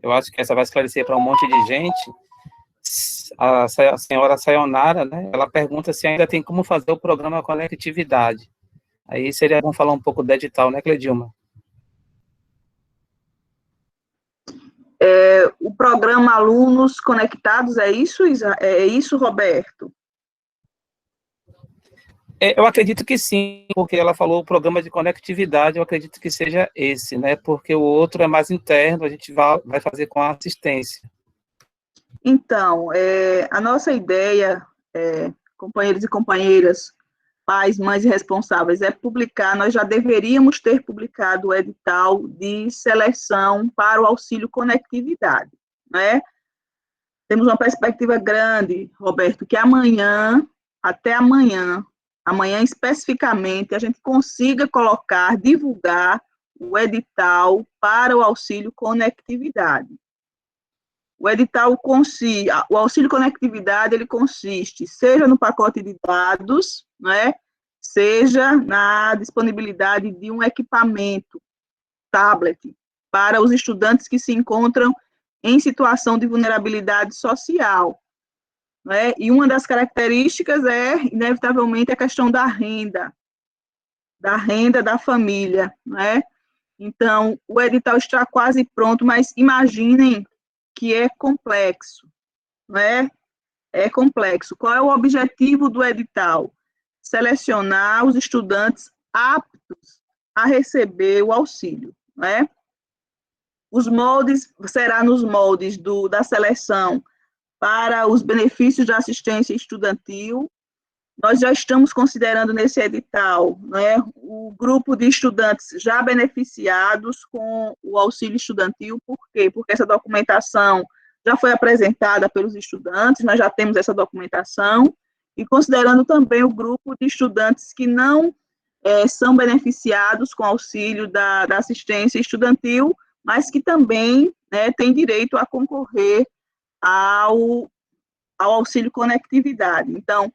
eu acho que essa vai esclarecer para um monte de gente. A senhora Sayonara, né, ela pergunta se ainda tem como fazer o programa Conectividade. Aí seria bom falar um pouco do edital, né, Cledilma? O programa Alunos Conectados, é isso, Roberto? Eu acredito que sim, porque ela falou o programa de conectividade, eu acredito que seja esse, né? Porque o outro é mais interno, a gente vai fazer com a assistência. Então, a nossa ideia, companheiros e companheiras, pais, mães e responsáveis, é publicar, nós já deveríamos ter publicado o edital de seleção para o auxílio conectividade, né? Temos uma perspectiva grande, Roberto, que amanhã, até amanhã especificamente, a gente consiga colocar, divulgar o edital para o auxílio conectividade. O edital o auxílio conectividade, ele consiste, seja no pacote de dados, né, seja na disponibilidade de um equipamento, tablet, para os estudantes que se encontram em situação de vulnerabilidade social, né? E uma das características é, inevitavelmente, a questão da renda da família, né? Então, o edital está quase pronto, mas imaginem que é complexo, né? É complexo. Qual é o objetivo do edital? Selecionar os estudantes aptos a receber o auxílio, né? Os moldes, será nos moldes da seleção para os benefícios de assistência estudantil. Nós já estamos considerando nesse edital, né, o grupo de estudantes já beneficiados com o auxílio estudantil. Por quê? Porque essa documentação já foi apresentada pelos estudantes, nós já temos essa documentação, e considerando também o grupo de estudantes que não são beneficiados com auxílio da assistência estudantil, mas que também, né, têm direito a concorrer ao auxílio conectividade. Então,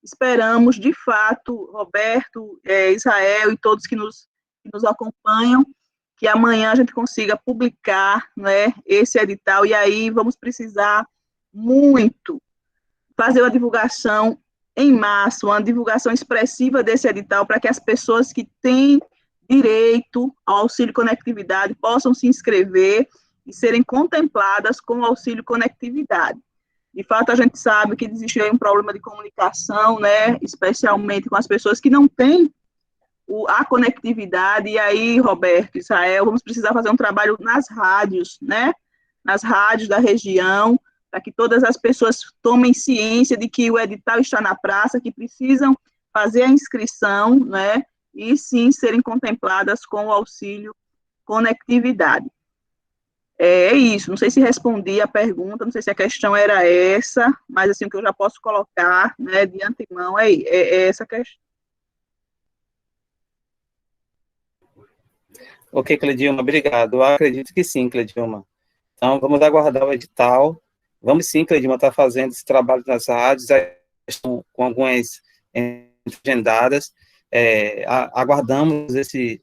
esperamos, de fato, Roberto, Israel e todos que nos acompanham, que amanhã a gente consiga publicar, né, esse edital, e aí vamos precisar muito fazer uma divulgação em massa, uma divulgação expressiva desse edital, para que as pessoas que têm direito ao auxílio conectividade possam se inscrever e serem contempladas com o auxílio conectividade. De fato, a gente sabe que existe aí um problema de comunicação, né, especialmente com as pessoas que não têm a conectividade, e aí, Roberto, Israel, vamos precisar fazer um trabalho nas rádios, né, nas rádios da região, para que todas as pessoas tomem ciência de que o edital está na praça, que precisam fazer a inscrição, né, e sim serem contempladas com o auxílio conectividade. É isso, não sei se respondi a pergunta, não sei se a questão era essa, mas assim, o que eu já posso colocar, né, de antemão é essa questão. Ok, Cledilma, obrigado. Eu acredito que sim, Cledilma. Então, vamos aguardar o edital. Vamos sim, Cledilma, estar fazendo esse trabalho nas rádios, estão com algumas agendadas. Aguardamos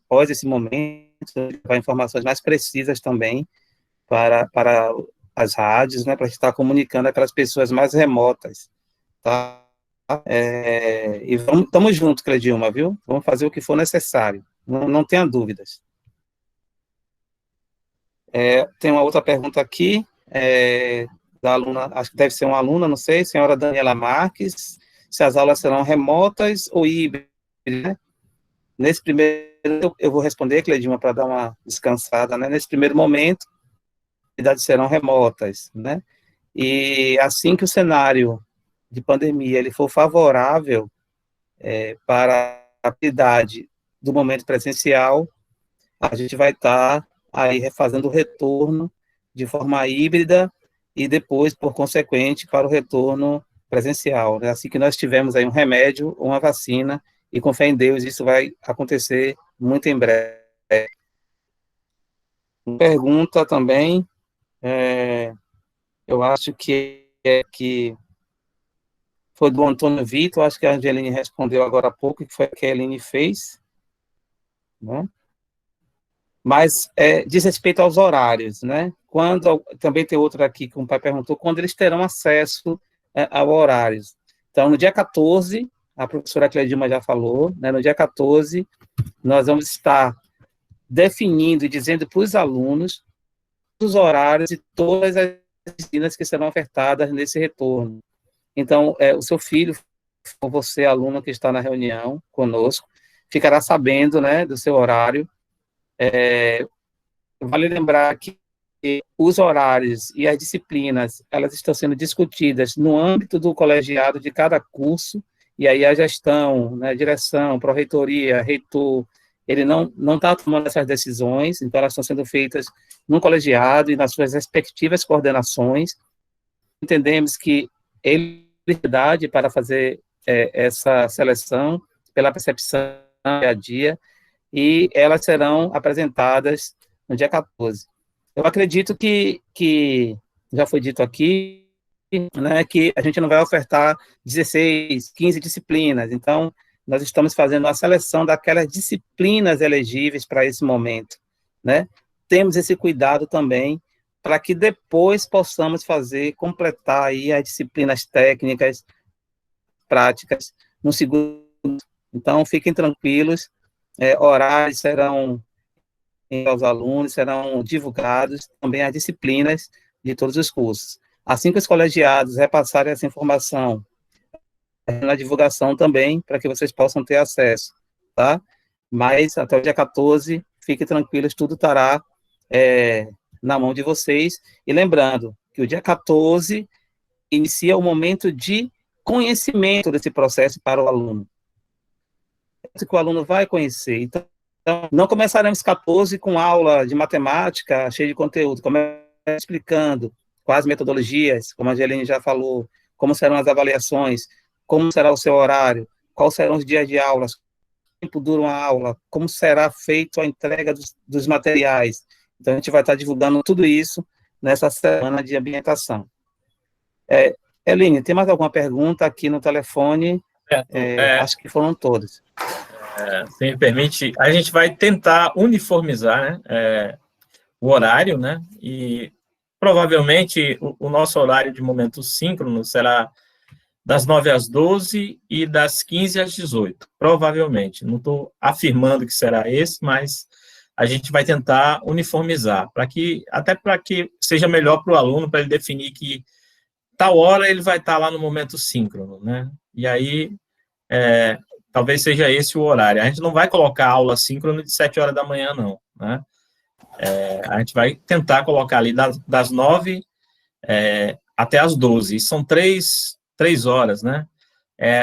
após esse momento, para informações mais precisas também para as rádios, né, para estar comunicando aquelas pessoas mais remotas, tá? E estamos juntos, Cledilma, viu? Vamos fazer o que for necessário, não tenha dúvidas. Tem uma outra pergunta aqui, da aluna, acho que deve ser uma aluna, não sei, senhora Daniela Marques, se as aulas serão remotas ou híbridas, né? Nesse primeiro, eu vou responder, Cledilma, para dar uma descansada, né? Nesse primeiro momento, as atividades serão remotas, né? E assim que o cenário de pandemia ele for favorável para a atividade do momento presencial, a gente vai estar aí refazendo o retorno de forma híbrida e depois, por consequente, para o retorno presencial, né? Assim que nós tivermos aí um remédio, uma vacina, e com fé em Deus, isso vai acontecer muito em breve. Pergunta também, eu acho que foi do Antônio Vitor, acho que a Angeline respondeu agora há pouco, que foi o que a Eline fez, né? Mas diz respeito aos horários, né? Também tem outra aqui que o pai perguntou, quando eles terão acesso ao horário. Então, no dia 14, a professora Cledilma já falou, né? No dia 14, nós vamos estar definindo e dizendo para os alunos os horários e todas as disciplinas que serão ofertadas nesse retorno. Então, o seu filho for você, aluno que está na reunião conosco, ficará sabendo, né, do seu horário. Vale lembrar que os horários e as disciplinas, elas estão sendo discutidas no âmbito do colegiado de cada curso, e aí a gestão, né, direção, pró-reitoria, reitor, ele não está tomando essas decisões, então elas estão sendo feitas no colegiado e nas suas respectivas coordenações. Entendemos que ele tem liberdade para fazer essa seleção pela percepção do dia a dia, e elas serão apresentadas no dia 14. Eu acredito que já foi dito aqui, né, que a gente não vai ofertar 16, 15 disciplinas, então nós estamos fazendo a seleção daquelas disciplinas elegíveis para esse momento, né? Temos esse cuidado também para que depois possamos completar aí as disciplinas técnicas, práticas, no segundo. Então, fiquem tranquilos, horários serão aos alunos, serão divulgados também as disciplinas de todos os cursos. Assim que os colegiados repassarem essa informação na divulgação também, para que vocês possam ter acesso, tá? Mas até o dia 14, fiquem tranquilos, tudo estará na mão de vocês. E lembrando que o dia 14 inicia o momento de conhecimento desse processo para o aluno. Que o aluno vai conhecer. Então, não começaremos 14 com aula de matemática cheia de conteúdo, explicando quais metodologias, como a Angelina já falou, como serão as avaliações, como será o seu horário, quais serão os dias de aulas, quanto tempo dura uma aula, como será feita a entrega dos materiais. Então, a gente vai estar divulgando tudo isso nessa semana de ambientação. Eline, tem mais alguma pergunta aqui no telefone? Acho que foram todas. Se me permite, a gente vai tentar uniformizar, né, o horário, né, e provavelmente o nosso horário de momento síncrono será das 9 às 12 e das 15 às 18, provavelmente. Não estou afirmando que será esse, mas a gente vai tentar uniformizar, até para que seja melhor para o aluno, para ele definir que tal hora ele vai estar lá no momento síncrono, né, e aí talvez seja esse o horário. A gente não vai colocar aula síncrona de 7 horas da manhã, não, né? A gente vai tentar colocar ali das 9 até as 12. São 3 horas, né?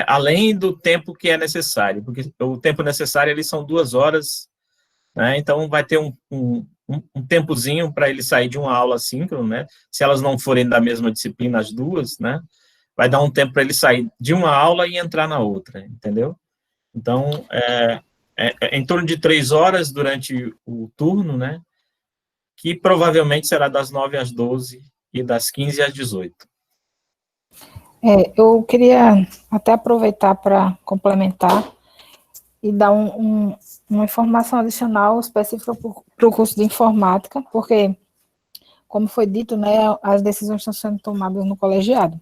Além do tempo que é necessário, porque o tempo necessário ali são 2 horas, né? Então vai ter um tempozinho para ele sair de uma aula síncrona, né? Se elas não forem da mesma disciplina, as duas, né? Vai dar um tempo para ele sair de uma aula e entrar na outra, entendeu? Então, em torno de 3 horas durante o turno, né, que provavelmente será das 9 às 12 e das 15 às 18. Eu queria até aproveitar para complementar e dar uma informação adicional específica para o curso de informática, porque, como foi dito, né, as decisões estão sendo tomadas no colegiado.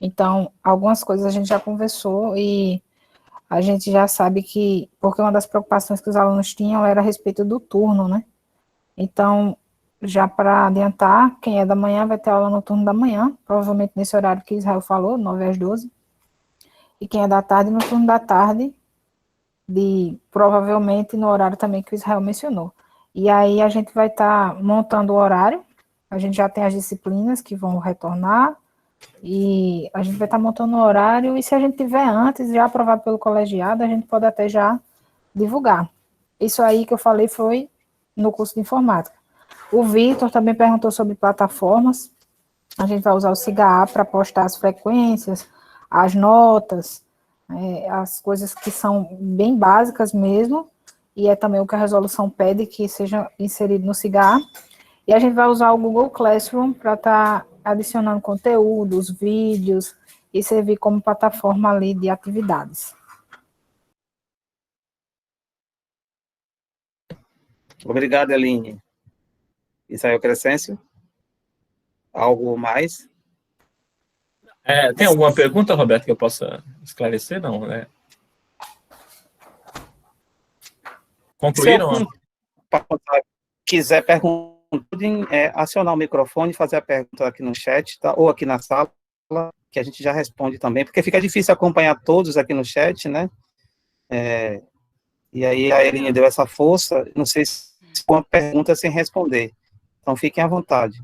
Então, algumas coisas a gente já conversou e a gente já sabe que, porque uma das preocupações que os alunos tinham era a respeito do turno, né? Então, já para adiantar, quem é da manhã vai ter aula no turno da manhã, provavelmente nesse horário que Israel falou, 9 às 12, e quem é da tarde, no turno da tarde, provavelmente no horário também que o Israel mencionou. E aí a gente vai estar montando o horário, a gente já tem as disciplinas que vão retornar, e a gente vai estar montando o horário, e se a gente tiver antes, já aprovado pelo colegiado, a gente pode até já divulgar. Isso aí que eu falei foi no curso de informática. O Vitor também perguntou sobre plataformas. A gente vai usar o SIGA para postar as frequências, as notas, as coisas que são bem básicas mesmo, e é também o que a resolução pede que seja inserido no SIGA. E a gente vai usar o Google Classroom para estar adicionando conteúdos, vídeos, e servir como plataforma ali de atividades. Obrigado, Eline. Israel Crescêncio? Algo mais? Tem alguma pergunta, Roberto, que eu possa esclarecer? Não, né? Concluíram? Se quiser perguntar, acionar o microfone, fazer a pergunta aqui no chat, tá? Ou aqui na sala, que a gente já responde também, porque fica difícil acompanhar todos aqui no chat, né? E aí a Eline deu essa força, não sei se foi uma pergunta sem responder. Então, fiquem à vontade.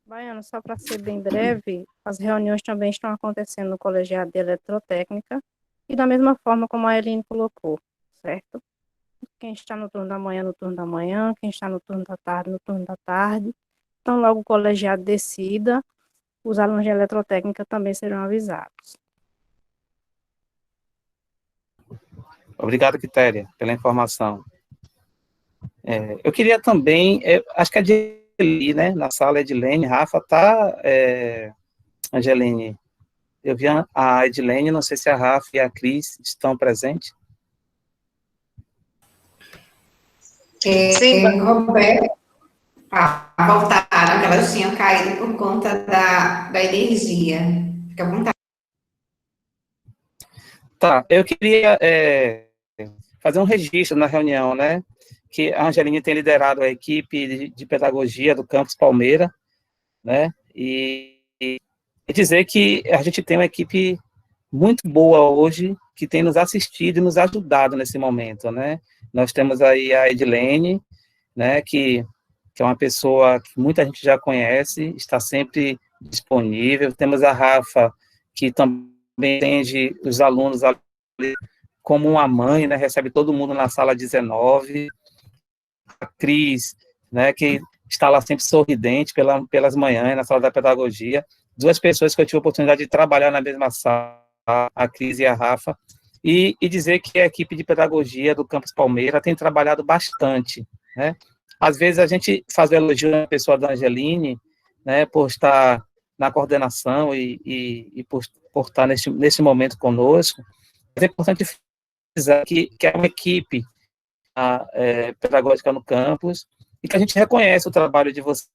Baiano, só para ser bem breve, as reuniões também estão acontecendo no Colegiado de Eletrotécnica, e da mesma forma como a Eline colocou, certo? Quem está no turno da manhã, no turno da manhã, quem está no turno da tarde, no turno da tarde. Então, logo o colegiado decida, os alunos de eletrotécnica também serão avisados. Obrigado, Quitéria, pela informação. Eu queria também, acho que a Edilene, né, na sala Edilene, Rafa, tá, Angeline, eu vi a Edilene, não sei se a Rafa e a Cris estão presentes. Sim, Roberto, voltaram, que elas tinham caído por conta da energia. Fica à vontade. Tá, eu queria fazer um registro na reunião, né, que a Angeline tem liderado a equipe de pedagogia do Campus Palmeira, né, e dizer que a gente tem uma equipe muito boa hoje, que tem nos assistido e nos ajudado nesse momento, né. Nós temos aí a Edilene, né, que é uma pessoa que muita gente já conhece, está sempre disponível. Temos a Rafa, que também atende os alunos como uma mãe, né, recebe todo mundo na sala 19. A Cris, né, que está lá sempre sorridente pelas manhãs, na sala da pedagogia. Duas pessoas que eu tive a oportunidade de trabalhar na mesma sala, a Cris e a Rafa, e dizer que a equipe de pedagogia do Campus Palmeira tem trabalhado bastante, né. Às vezes a gente faz o elogio na pessoa da Angeline, né, por estar na coordenação e por estar nesse momento conosco. É importante frisar que é uma equipe pedagógica no campus, e que a gente reconhece o trabalho de vocês,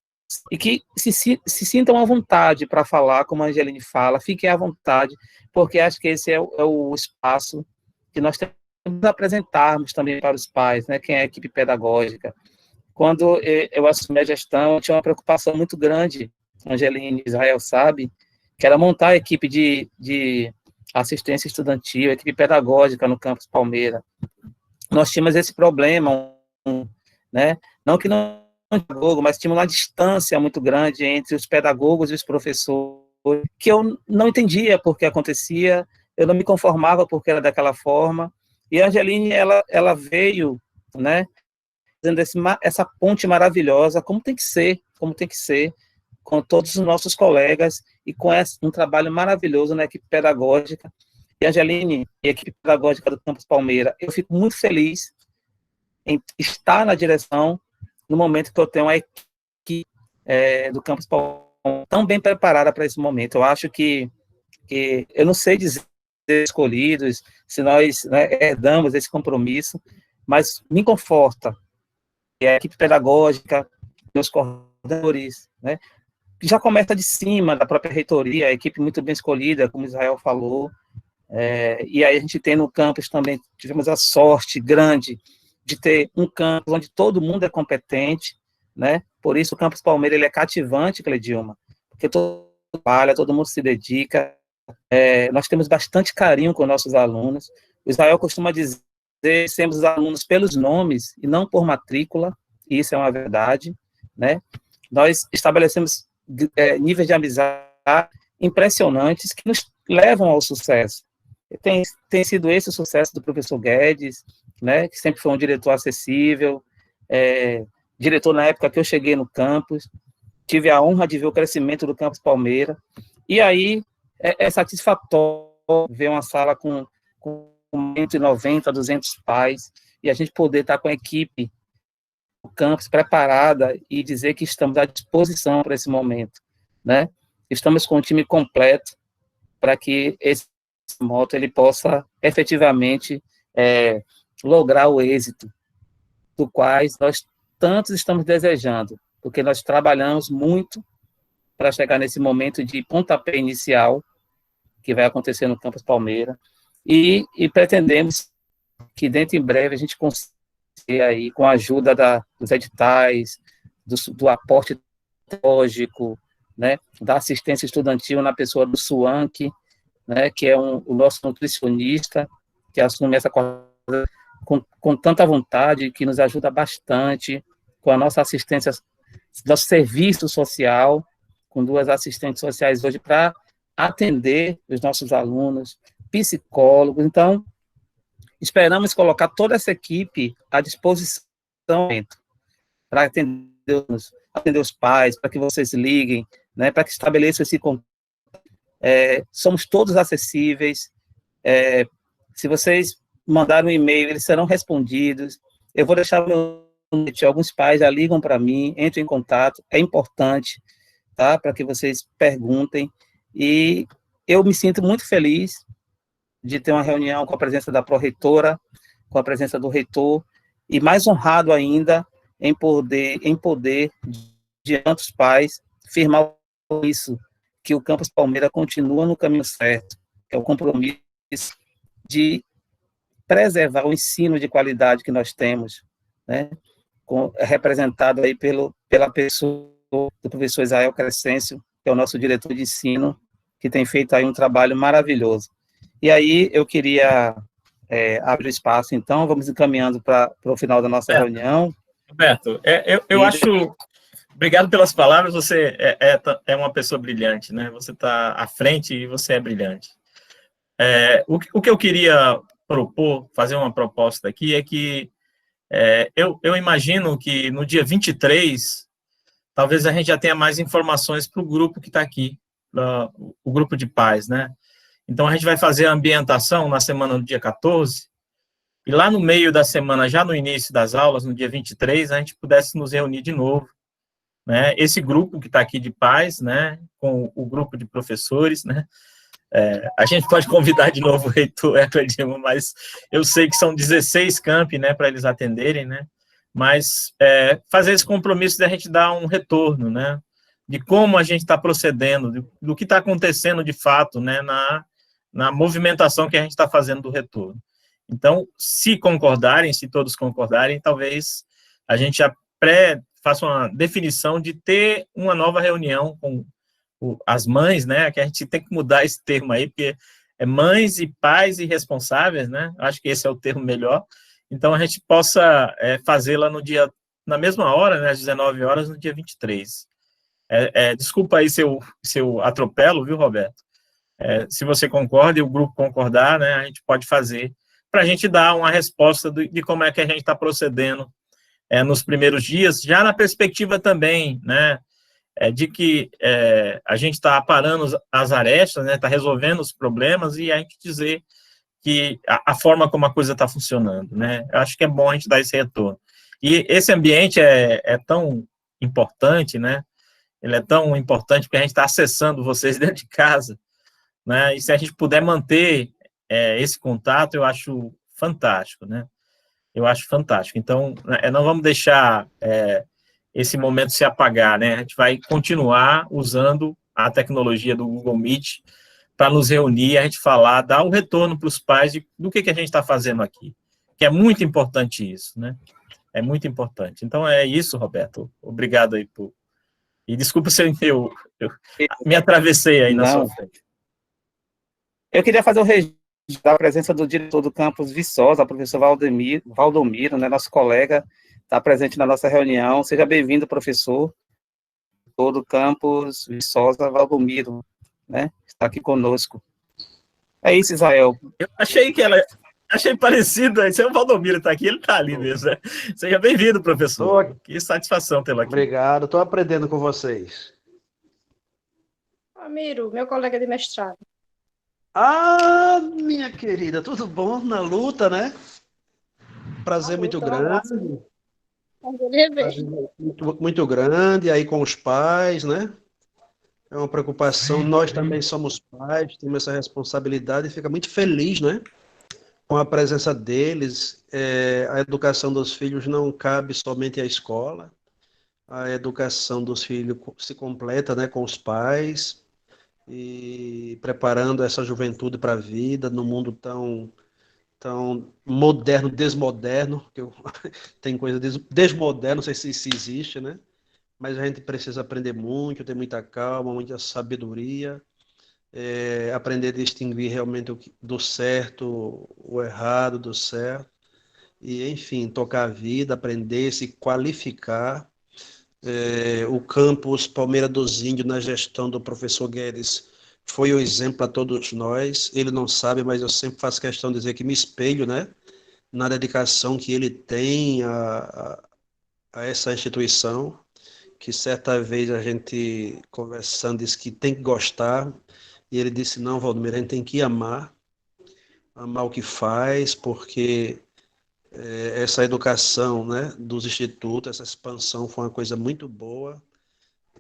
e que se sintam à vontade para falar, como a Angeline fala, fiquem à vontade, porque acho que esse é o espaço que nós temos que apresentarmos também para os pais, né, quem é a equipe pedagógica. Quando eu assumi a gestão, eu tinha uma preocupação muito grande, Angeline Israel sabe, que era montar a equipe de assistência estudantil, a equipe pedagógica no Campus Palmeira. Nós tínhamos esse problema, né, não que não mas tinha uma distância muito grande entre os pedagogos e os professores, que eu não entendia por que acontecia, eu não me conformava porque era daquela forma, e a Angeline, ela veio, né, fazendo essa ponte maravilhosa, como tem que ser, com todos os nossos colegas, e com um trabalho maravilhoso na equipe pedagógica. E a Angeline e a equipe pedagógica do Campus Palmeira, eu fico muito feliz em estar na direção no momento que eu tenho a equipe do Campus Palmeira tão bem preparada para esse momento. Eu acho que eu não sei dizer escolhidos, se nós, né, herdamos esse compromisso, mas me conforta que a equipe pedagógica, os coordenadores, né, já começa de cima da própria reitoria, a equipe muito bem escolhida, como Israel falou, e aí a gente tem no campus também, tivemos a sorte grande de ter um campus onde todo mundo é competente, né, por isso o Campus Palmeira ele é cativante, Cledilma, porque todo mundo trabalha, todo mundo se dedica, nós temos bastante carinho com nossos alunos. O Israel costuma dizer que temos os alunos pelos nomes e não por matrícula, e isso é uma verdade, né? Nós estabelecemos níveis de amizade impressionantes que nos levam ao sucesso. Tem sido esse o sucesso do professor Guedes, né, que sempre foi um diretor acessível, diretor na época que eu cheguei no campus, tive a honra de ver o crescimento do Campus Palmeira, e aí é satisfatório ver uma sala com 190, 200 pais, e a gente poder estar com a equipe do campus preparada e dizer que estamos à disposição para esse momento, né? Estamos com o time completo para que esse moto ele possa efetivamente lograr o êxito do quais nós tantos estamos desejando, porque nós trabalhamos muito para chegar nesse momento de pontapé inicial, que vai acontecer no Campus Palmeira, e pretendemos que dentro em breve a gente consiga aí, com a ajuda dos editais, do aporte tecnológico, né, da assistência estudantil na pessoa do Suank, né, que é o nosso nutricionista, que assume essa coisa com tanta vontade, que nos ajuda bastante com a nossa assistência, nosso serviço social, com 2 assistentes sociais hoje para atender os nossos alunos, psicólogos. Então, esperamos colocar toda essa equipe à disposição para atender os pais, para que vocês liguem, né, para que estabeleçam esse contato. Somos todos acessíveis. Se vocês mandarem um e-mail, eles serão respondidos. Eu vou deixar alguns pais já ligam para mim, entram em contato, é importante, tá, para que vocês perguntem. E eu me sinto muito feliz de ter uma reunião com a presença da pró-reitora, com a presença do reitor, e mais honrado ainda em poder diante dos pais, firmar isso, que o Campus Palmeira continua no caminho certo, que é o compromisso de preservar o ensino de qualidade que nós temos, né, representado aí pela pessoa do professor Israel Crescêncio, que é o nosso diretor de ensino, que tem feito aí um trabalho maravilhoso. E aí eu queria abrir espaço, então, vamos encaminhando para o final da nossa reunião. Roberto, eu acho... Obrigado pelas palavras, você é uma pessoa brilhante, né? Você está à frente e você é brilhante. O que eu queria propor, fazer uma proposta aqui, é que eu imagino que no dia 23, talvez a gente já tenha mais informações para o grupo que está aqui, o grupo de pais, né? Então, a gente vai fazer a ambientação na semana do dia 14, e lá no meio da semana, já no início das aulas, no dia 23, a gente pudesse nos reunir de novo, né? Esse grupo que está aqui de pais, né, com o grupo de professores, né? A gente pode convidar de novo o reitor, acredito, mas eu sei que são 16 campi, né, para eles atenderem, né? Mas fazer esse compromisso de a gente dar um retorno, né, de como a gente está procedendo, do que está acontecendo de fato, né, na movimentação que a gente está fazendo do retorno. Então, se todos concordarem, talvez a gente já faça uma definição de ter uma nova reunião com as mães, né, que a gente tem que mudar esse termo aí, porque é mães e pais e responsáveis, né, acho que esse é o termo melhor. Então, a gente possa fazê-la na mesma hora, né, às 19 horas, no dia 23. Desculpa aí se eu atropelo, viu, Roberto? Se você concorda e o grupo concordar, né, a gente pode fazer, para a gente dar uma resposta de como é que a gente está procedendo nos primeiros dias, já na perspectiva também, né, de que a gente está aparando as arestas, né, está resolvendo os problemas, e a gente dizer que a forma como a coisa está funcionando, né, eu acho que é bom a gente dar esse retorno. E esse ambiente é tão importante, né, ele é tão importante porque a gente está acessando vocês dentro de casa, né, e se a gente puder manter esse contato, eu acho fantástico, né, eu acho fantástico. Então, não vamos deixar esse momento se apagar, né, a gente vai continuar usando a tecnologia do Google Meet para nos reunir, a gente falar, dar um retorno para os pais do que a gente está fazendo aqui, que é muito importante isso, né, é muito importante. Então, é isso, Roberto, obrigado aí e desculpa se eu me atravessei aí na sua frente. Eu queria fazer o registro da presença do diretor do campus Viçosa, o professor Valdomiro, né, nosso colega, está presente na nossa reunião. Seja bem-vindo, professor, do campus Viçosa, Valdomiro, né, está aqui conosco. É isso, Israel. Eu achei parecido, esse é o Valdomiro, está aqui, ele está ali mesmo, né? Seja bem-vindo, professor. Que satisfação tê-lo aqui. Obrigado, estou aprendendo com vocês. Amiro, meu colega de mestrado. Ah, minha querida, tudo bom na luta, né? Prazer muito grande. Prazer muito grande aí com os pais, né? É uma preocupação, nós também somos pais, temos essa responsabilidade e fica muito feliz, né? Com a presença deles. A educação dos filhos não cabe somente à escola, a educação dos filhos se completa, né, com os pais, e preparando essa juventude para a vida, num mundo tão moderno, desmoderno, que tem coisa desmoderno, não sei se existe, né? mas a gente precisa aprender muito, ter muita calma, muita sabedoria, aprender a distinguir realmente do certo, o errado do certo, e, enfim, tocar a vida, aprender, se qualificar. O campus Palmeira dos Índios, na gestão do professor Guedes, foi o exemplo a todos nós. Ele não sabe, mas eu sempre faço questão de dizer que me espelho, né, na dedicação que ele tem a essa instituição, que certa vez a gente conversando disse que tem que gostar, e ele disse, não, Valdomiro, a gente tem que amar o que faz, porque essa educação, né, dos institutos, essa expansão foi uma coisa muito boa,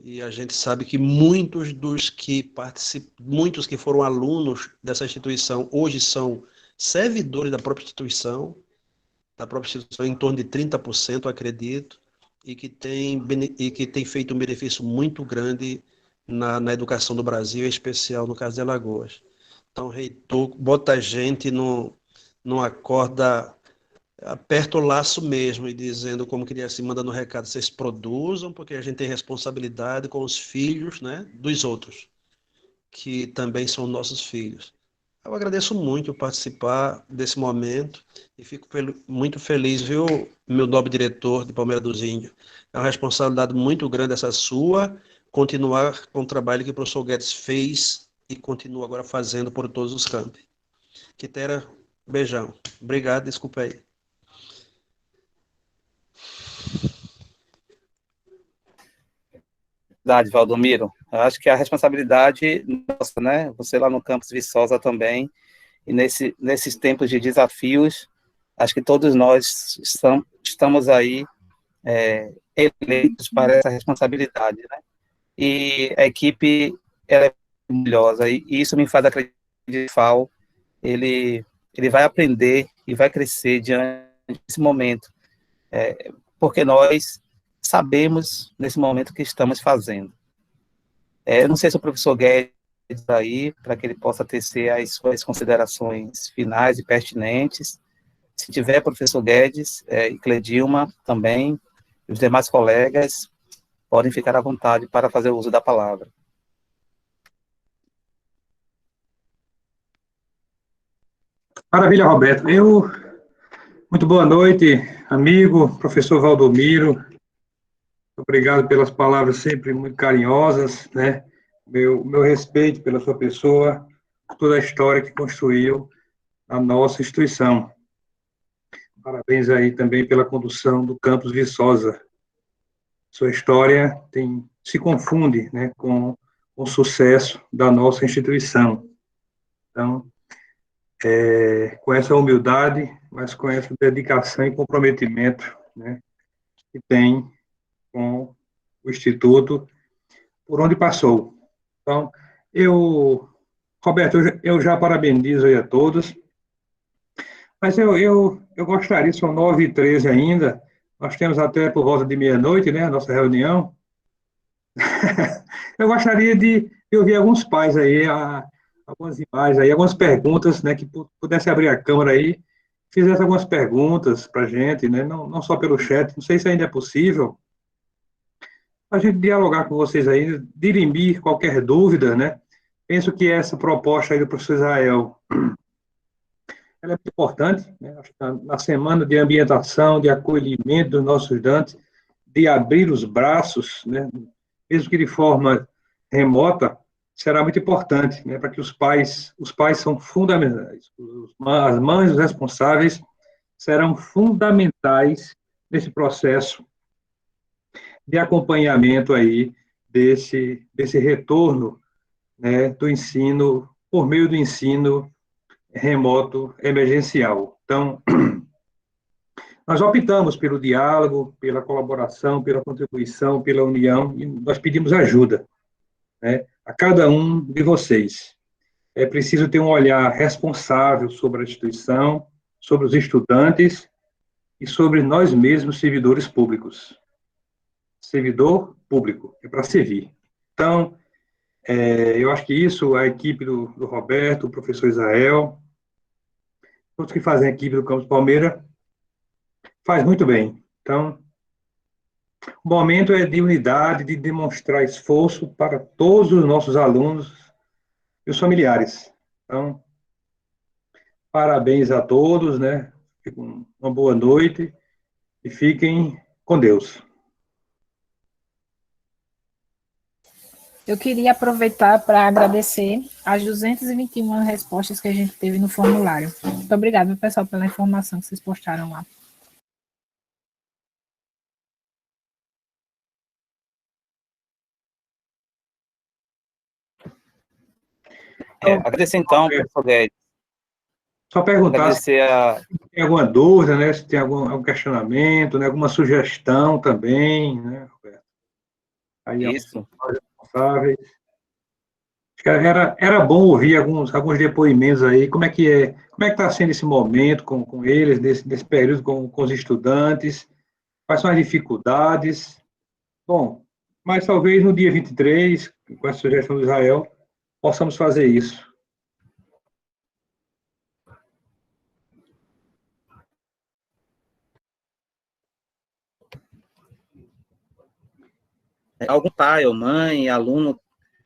e a gente sabe que muitos que foram alunos dessa instituição, hoje são servidores da própria instituição, em torno de 30%, acredito, e que tem feito um benefício muito grande na educação do Brasil, em especial no caso de Alagoas. Então, o reitor bota a gente numa corda, aperta o laço mesmo, e dizendo, como queria assim, mandando um recado, vocês produzam, porque a gente tem responsabilidade com os filhos, né, dos outros, que também são nossos filhos. Eu agradeço muito participar desse momento e fico muito feliz, viu, meu nobre diretor de Palmeira dos Índios. É uma responsabilidade muito grande essa sua, continuar com o trabalho que o professor Guedes fez e continua agora fazendo por todos os campos. Quitera, beijão. Obrigado, desculpa aí. Verdade, Valdomiro. Eu acho que a responsabilidade nossa, né? Você lá no campus Viçosa também, e nesses tempos de desafios, acho que todos nós estamos aí eleitos para essa responsabilidade, né? E a equipe ela é maravilhosa, e isso me faz acreditar que o FAO ele vai aprender e vai crescer diante desse momento, porque nós sabemos nesse momento o que estamos fazendo. Eu não sei se o professor Guedes está aí, para que ele possa tecer as suas considerações finais e pertinentes. Se tiver, professor Guedes e Cledilma também, e os demais colegas, podem ficar à vontade para fazer o uso da palavra. Maravilha, Roberto. Muito boa noite, amigo, professor Valdomiro. Obrigado pelas palavras sempre muito carinhosas, né? Meu respeito pela sua pessoa, por toda a história que construiu a nossa instituição. Parabéns aí também pela condução do campus Viçosa. Sua história se confunde, né, com o sucesso da nossa instituição. Então, com essa humildade, mas com essa dedicação e comprometimento, né, que tem com o Instituto, por onde passou. Então, Roberto, eu já parabenizo aí a todos, mas eu gostaria, são 9h13 ainda, nós temos até por volta de meia-noite, né, a nossa reunião. Eu gostaria de ouvir alguns pais aí, algumas imagens aí, algumas perguntas, né, que pudesse abrir a câmera aí, fizesse algumas perguntas para a gente, né, não só pelo chat, não sei se ainda é possível, a gente dialogar com vocês aí, dirimir qualquer dúvida, né? Penso que essa proposta aí do professor Israel, ela é muito importante, né? Acho que na semana de ambientação, de acolhimento dos nossos estudantes, de abrir os braços, né? Mesmo que de forma remota, será muito importante, né? Para que os pais são fundamentais, as mães, os responsáveis, serão fundamentais nesse processo de acompanhamento aí desse retorno, né, do ensino, por meio do ensino remoto emergencial. Então, nós optamos pelo diálogo, pela colaboração, pela contribuição, pela união, e nós pedimos ajuda, né, a cada um de vocês. É preciso ter um olhar responsável sobre a instituição, sobre os estudantes e sobre nós mesmos, servidores públicos. Servidor público, é para servir. Então, eu acho que isso, a equipe do Roberto, o professor Israel, todos que fazem a equipe do Campus Palmeira, faz muito bem. Então, O momento é de unidade, de demonstrar esforço para todos os nossos alunos e os familiares. Então, parabéns a todos, né? Uma boa noite e fiquem com Deus. Eu queria aproveitar para agradecer as 221 respostas que a gente teve no formulário. Muito obrigada, pessoal, pela informação que vocês postaram lá. Agradecer então, professor Guedes. Só perguntar se Agradecer a... tem alguma dúvida, né? Se tem algum questionamento, né? Alguma sugestão também, né, Roberto? Aí, Isso. responsáveis. Era bom ouvir alguns depoimentos aí, como é que está sendo esse momento com eles, nesse período com os estudantes, quais são as dificuldades. Bom, mas talvez no dia 23, com a sugestão do Israel, possamos fazer isso. Algum pai ou mãe, aluno,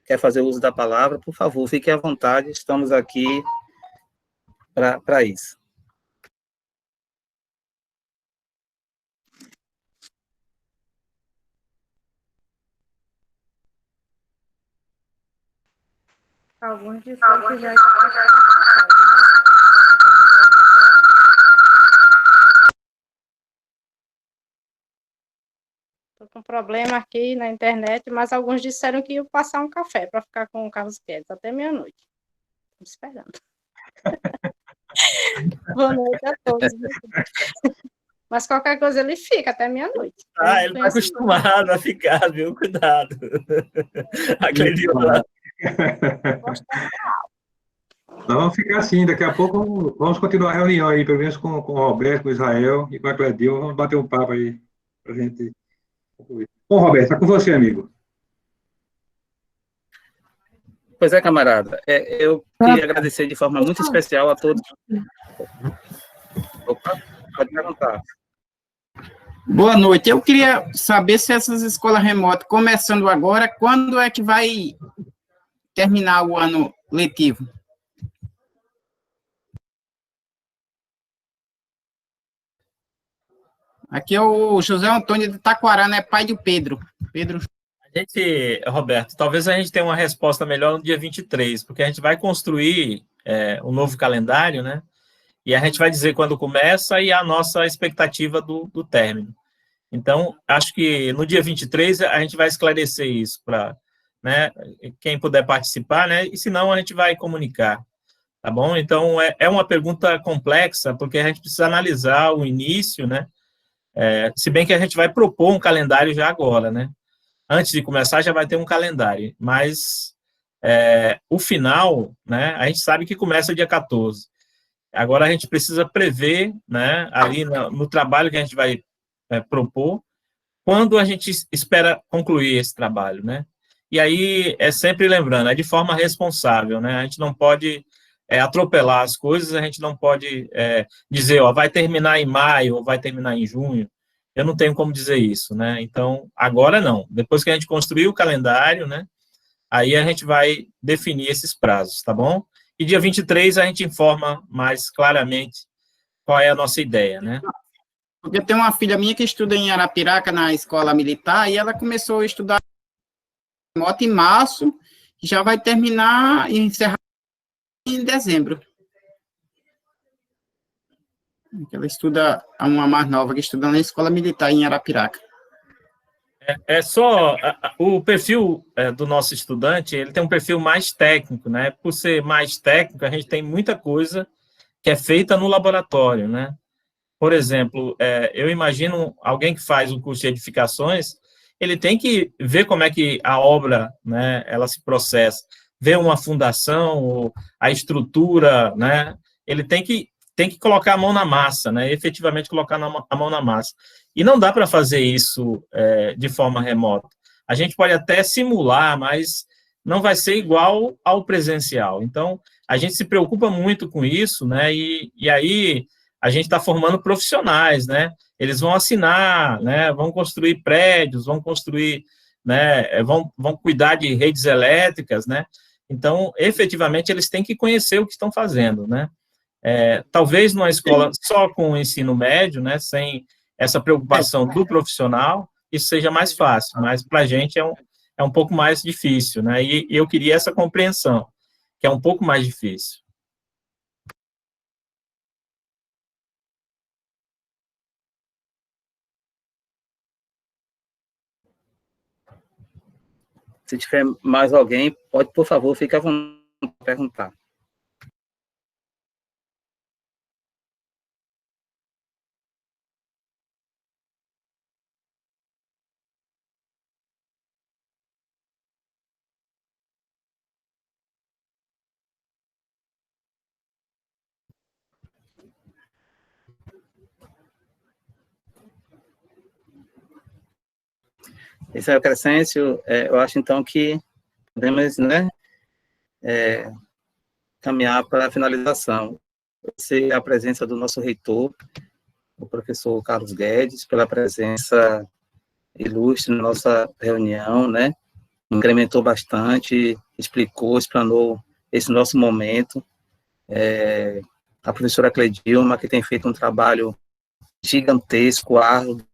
quer fazer uso da palavra, por favor, fique à vontade, estamos aqui para isso. Alguns disseram que já estou com problema aqui na internet, mas alguns disseram que iam passar um café para ficar com o Carlos Guedes até meia-noite. Estou esperando. Boa noite a todos. Mas qualquer coisa ele fica até meia-noite. Ele está acostumado a ficar, viu? Cuidado. Acredito lá. Nós vamos ficar assim, daqui a pouco vamos continuar a reunião aí, pelo menos com o Roberto, com o Israel e com a Cledil, vamos bater um papo aí para a gente concluir. Bom, Roberto, está com você, amigo. Pois é, camarada, eu queria agradecer de forma muito especial a todos. Opa, pode perguntar. Boa noite, eu queria saber se essas escolas remotas, começando agora, quando é que vai terminar o ano letivo? Aqui é o José Antônio de Taquarana, é pai do Pedro. Roberto, talvez a gente tenha uma resposta melhor no dia 23, porque a gente vai construir um novo calendário, né? E a gente vai dizer quando começa e a nossa expectativa do término. Então, acho que no dia 23 a gente vai esclarecer isso para, né, quem puder participar, né? E se não, a gente vai comunicar, tá bom? Então, é uma pergunta complexa, porque a gente precisa analisar o início, né? Se bem que a gente vai propor um calendário já agora, né? Antes de começar, já vai ter um calendário, mas o final, né? A gente sabe que começa dia 14. Agora, a gente precisa prever, né? Ali no trabalho que a gente vai propor, quando a gente espera concluir esse trabalho, né? E aí, sempre lembrando, de forma responsável, né? A gente não pode atropelar as coisas, a gente não pode dizer, ó, vai terminar em maio, ou vai terminar em junho. Eu não tenho como dizer isso, né? Então, agora não. Depois que a gente construir o calendário, né? Aí a gente vai definir esses prazos, tá bom? E dia 23 a gente informa mais claramente qual é a nossa ideia, né? Porque eu tenho uma filha minha que estuda em Arapiraca, na escola militar, e ela começou a estudar remoto em março, e já vai terminar e encerrar em dezembro. Ela estuda, uma mais nova, que estuda na escola militar em Arapiraca. Só o perfil do nosso estudante, ele tem um perfil mais técnico, né? Por ser mais técnico, a gente tem muita coisa que é feita no laboratório, né? Por exemplo, eu imagino alguém que faz um curso de edificações, ele tem que ver como é que a obra, né, ela se processa, ver uma fundação, a estrutura, né? Ele tem que colocar a mão na massa, né? Efetivamente colocar a mão na massa. E não dá para fazer isso de forma remota. A gente pode até simular, mas não vai ser igual ao presencial. Então, a gente se preocupa muito com isso, né? E aí a gente está formando profissionais, né? Eles vão assinar, né? Vão construir prédios, vão construir, né? Vão cuidar de redes elétricas, né? Então, efetivamente, eles têm que conhecer o que estão fazendo, né? Talvez numa escola só com o ensino médio, né? Sem essa preocupação do profissional, isso seja mais fácil, mas para a gente é um pouco mais difícil, né? E eu queria essa compreensão, que é um pouco mais difícil. Se tiver mais alguém, pode, por favor, fique à vontade de perguntar. Esse é o Crescêncio. Eu acho, então, que podemos, né, caminhar para a finalização. Agradecer a presença do nosso reitor, o professor Carlos Guedes, pela presença ilustre na nossa reunião, né, incrementou bastante, explicou, explanou esse nosso momento. A professora Cledilma, que tem feito um trabalho gigantesco, árduo,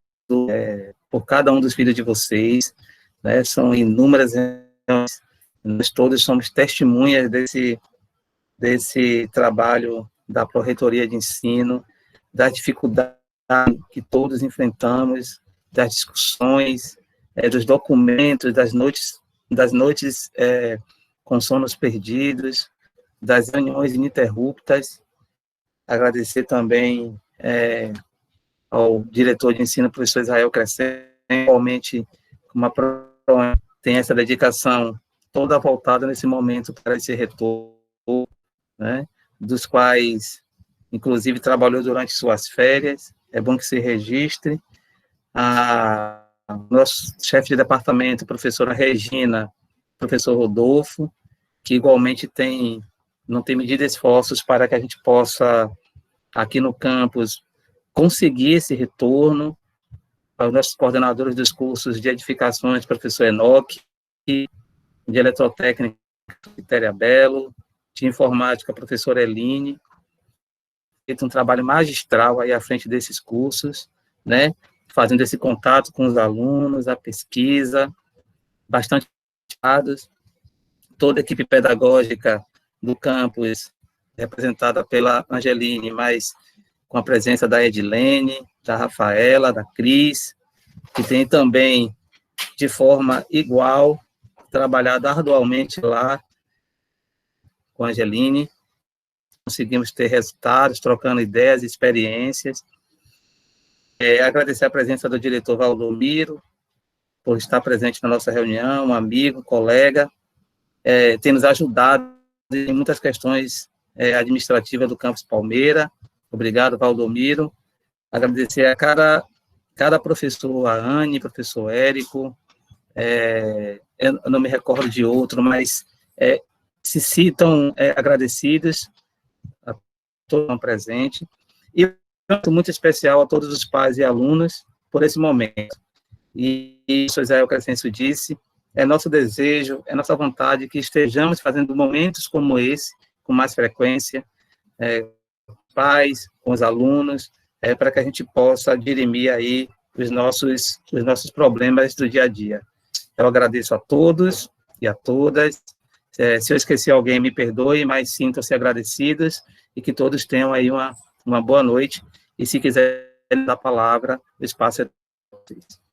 por cada um dos filhos de vocês, né, são inúmeras reuniões, nós todos somos testemunhas desse trabalho da Pró-Reitoria de Ensino, das dificuldades que todos enfrentamos, das discussões, dos documentos, das noites com sonos perdidos, das reuniões ininterruptas. Agradecer também ao diretor de ensino, professor Israel Crescente, realmente uma tem essa dedicação toda voltada nesse momento para esse retorno, né, dos quais, inclusive, trabalhou durante suas férias. É bom que se registre. Nosso chefe de departamento, professora Regina, professor Rodolfo, que igualmente não tem medido esforços para que a gente possa, aqui no campus, conseguir esse retorno. Aos nossos coordenadores dos cursos de edificações, professor Enoque, de eletrotécnica, Vitória Belo, de informática, professora Eline, feito um trabalho magistral aí à frente desses cursos, né, fazendo esse contato com os alunos, a pesquisa, bastante dados, toda a equipe pedagógica do campus, representada pela Angeline, mas com a presença da Edilene, da Rafaela, da Cris, que tem também, de forma igual, trabalhado arduamente lá com a Angeline. Conseguimos ter resultados, trocando ideias e experiências. Agradecer a presença do diretor Valdomiro, por estar presente na nossa reunião, um amigo, colega, tem nos ajudado em muitas questões administrativas do Campus Palmeira. Obrigado, Valdomiro. Agradecer a cada professor, a Anne, professor Érico, eu não me recordo de outro, mas se citam agradecidos a todos presentes, e muito especial a todos os pais e alunos por esse momento. E o Sr. Israel Crescêncio disse, é nosso desejo, é nossa vontade que estejamos fazendo momentos como esse, com mais frequência, pais, com os alunos, para que a gente possa dirimir aí os nossos problemas do dia a dia. Eu agradeço a todos e a todas. Se eu esqueci alguém, me perdoe, mas sintam-se agradecidos e que todos tenham aí uma boa noite. E se quiser dar a palavra, o espaço é para vocês.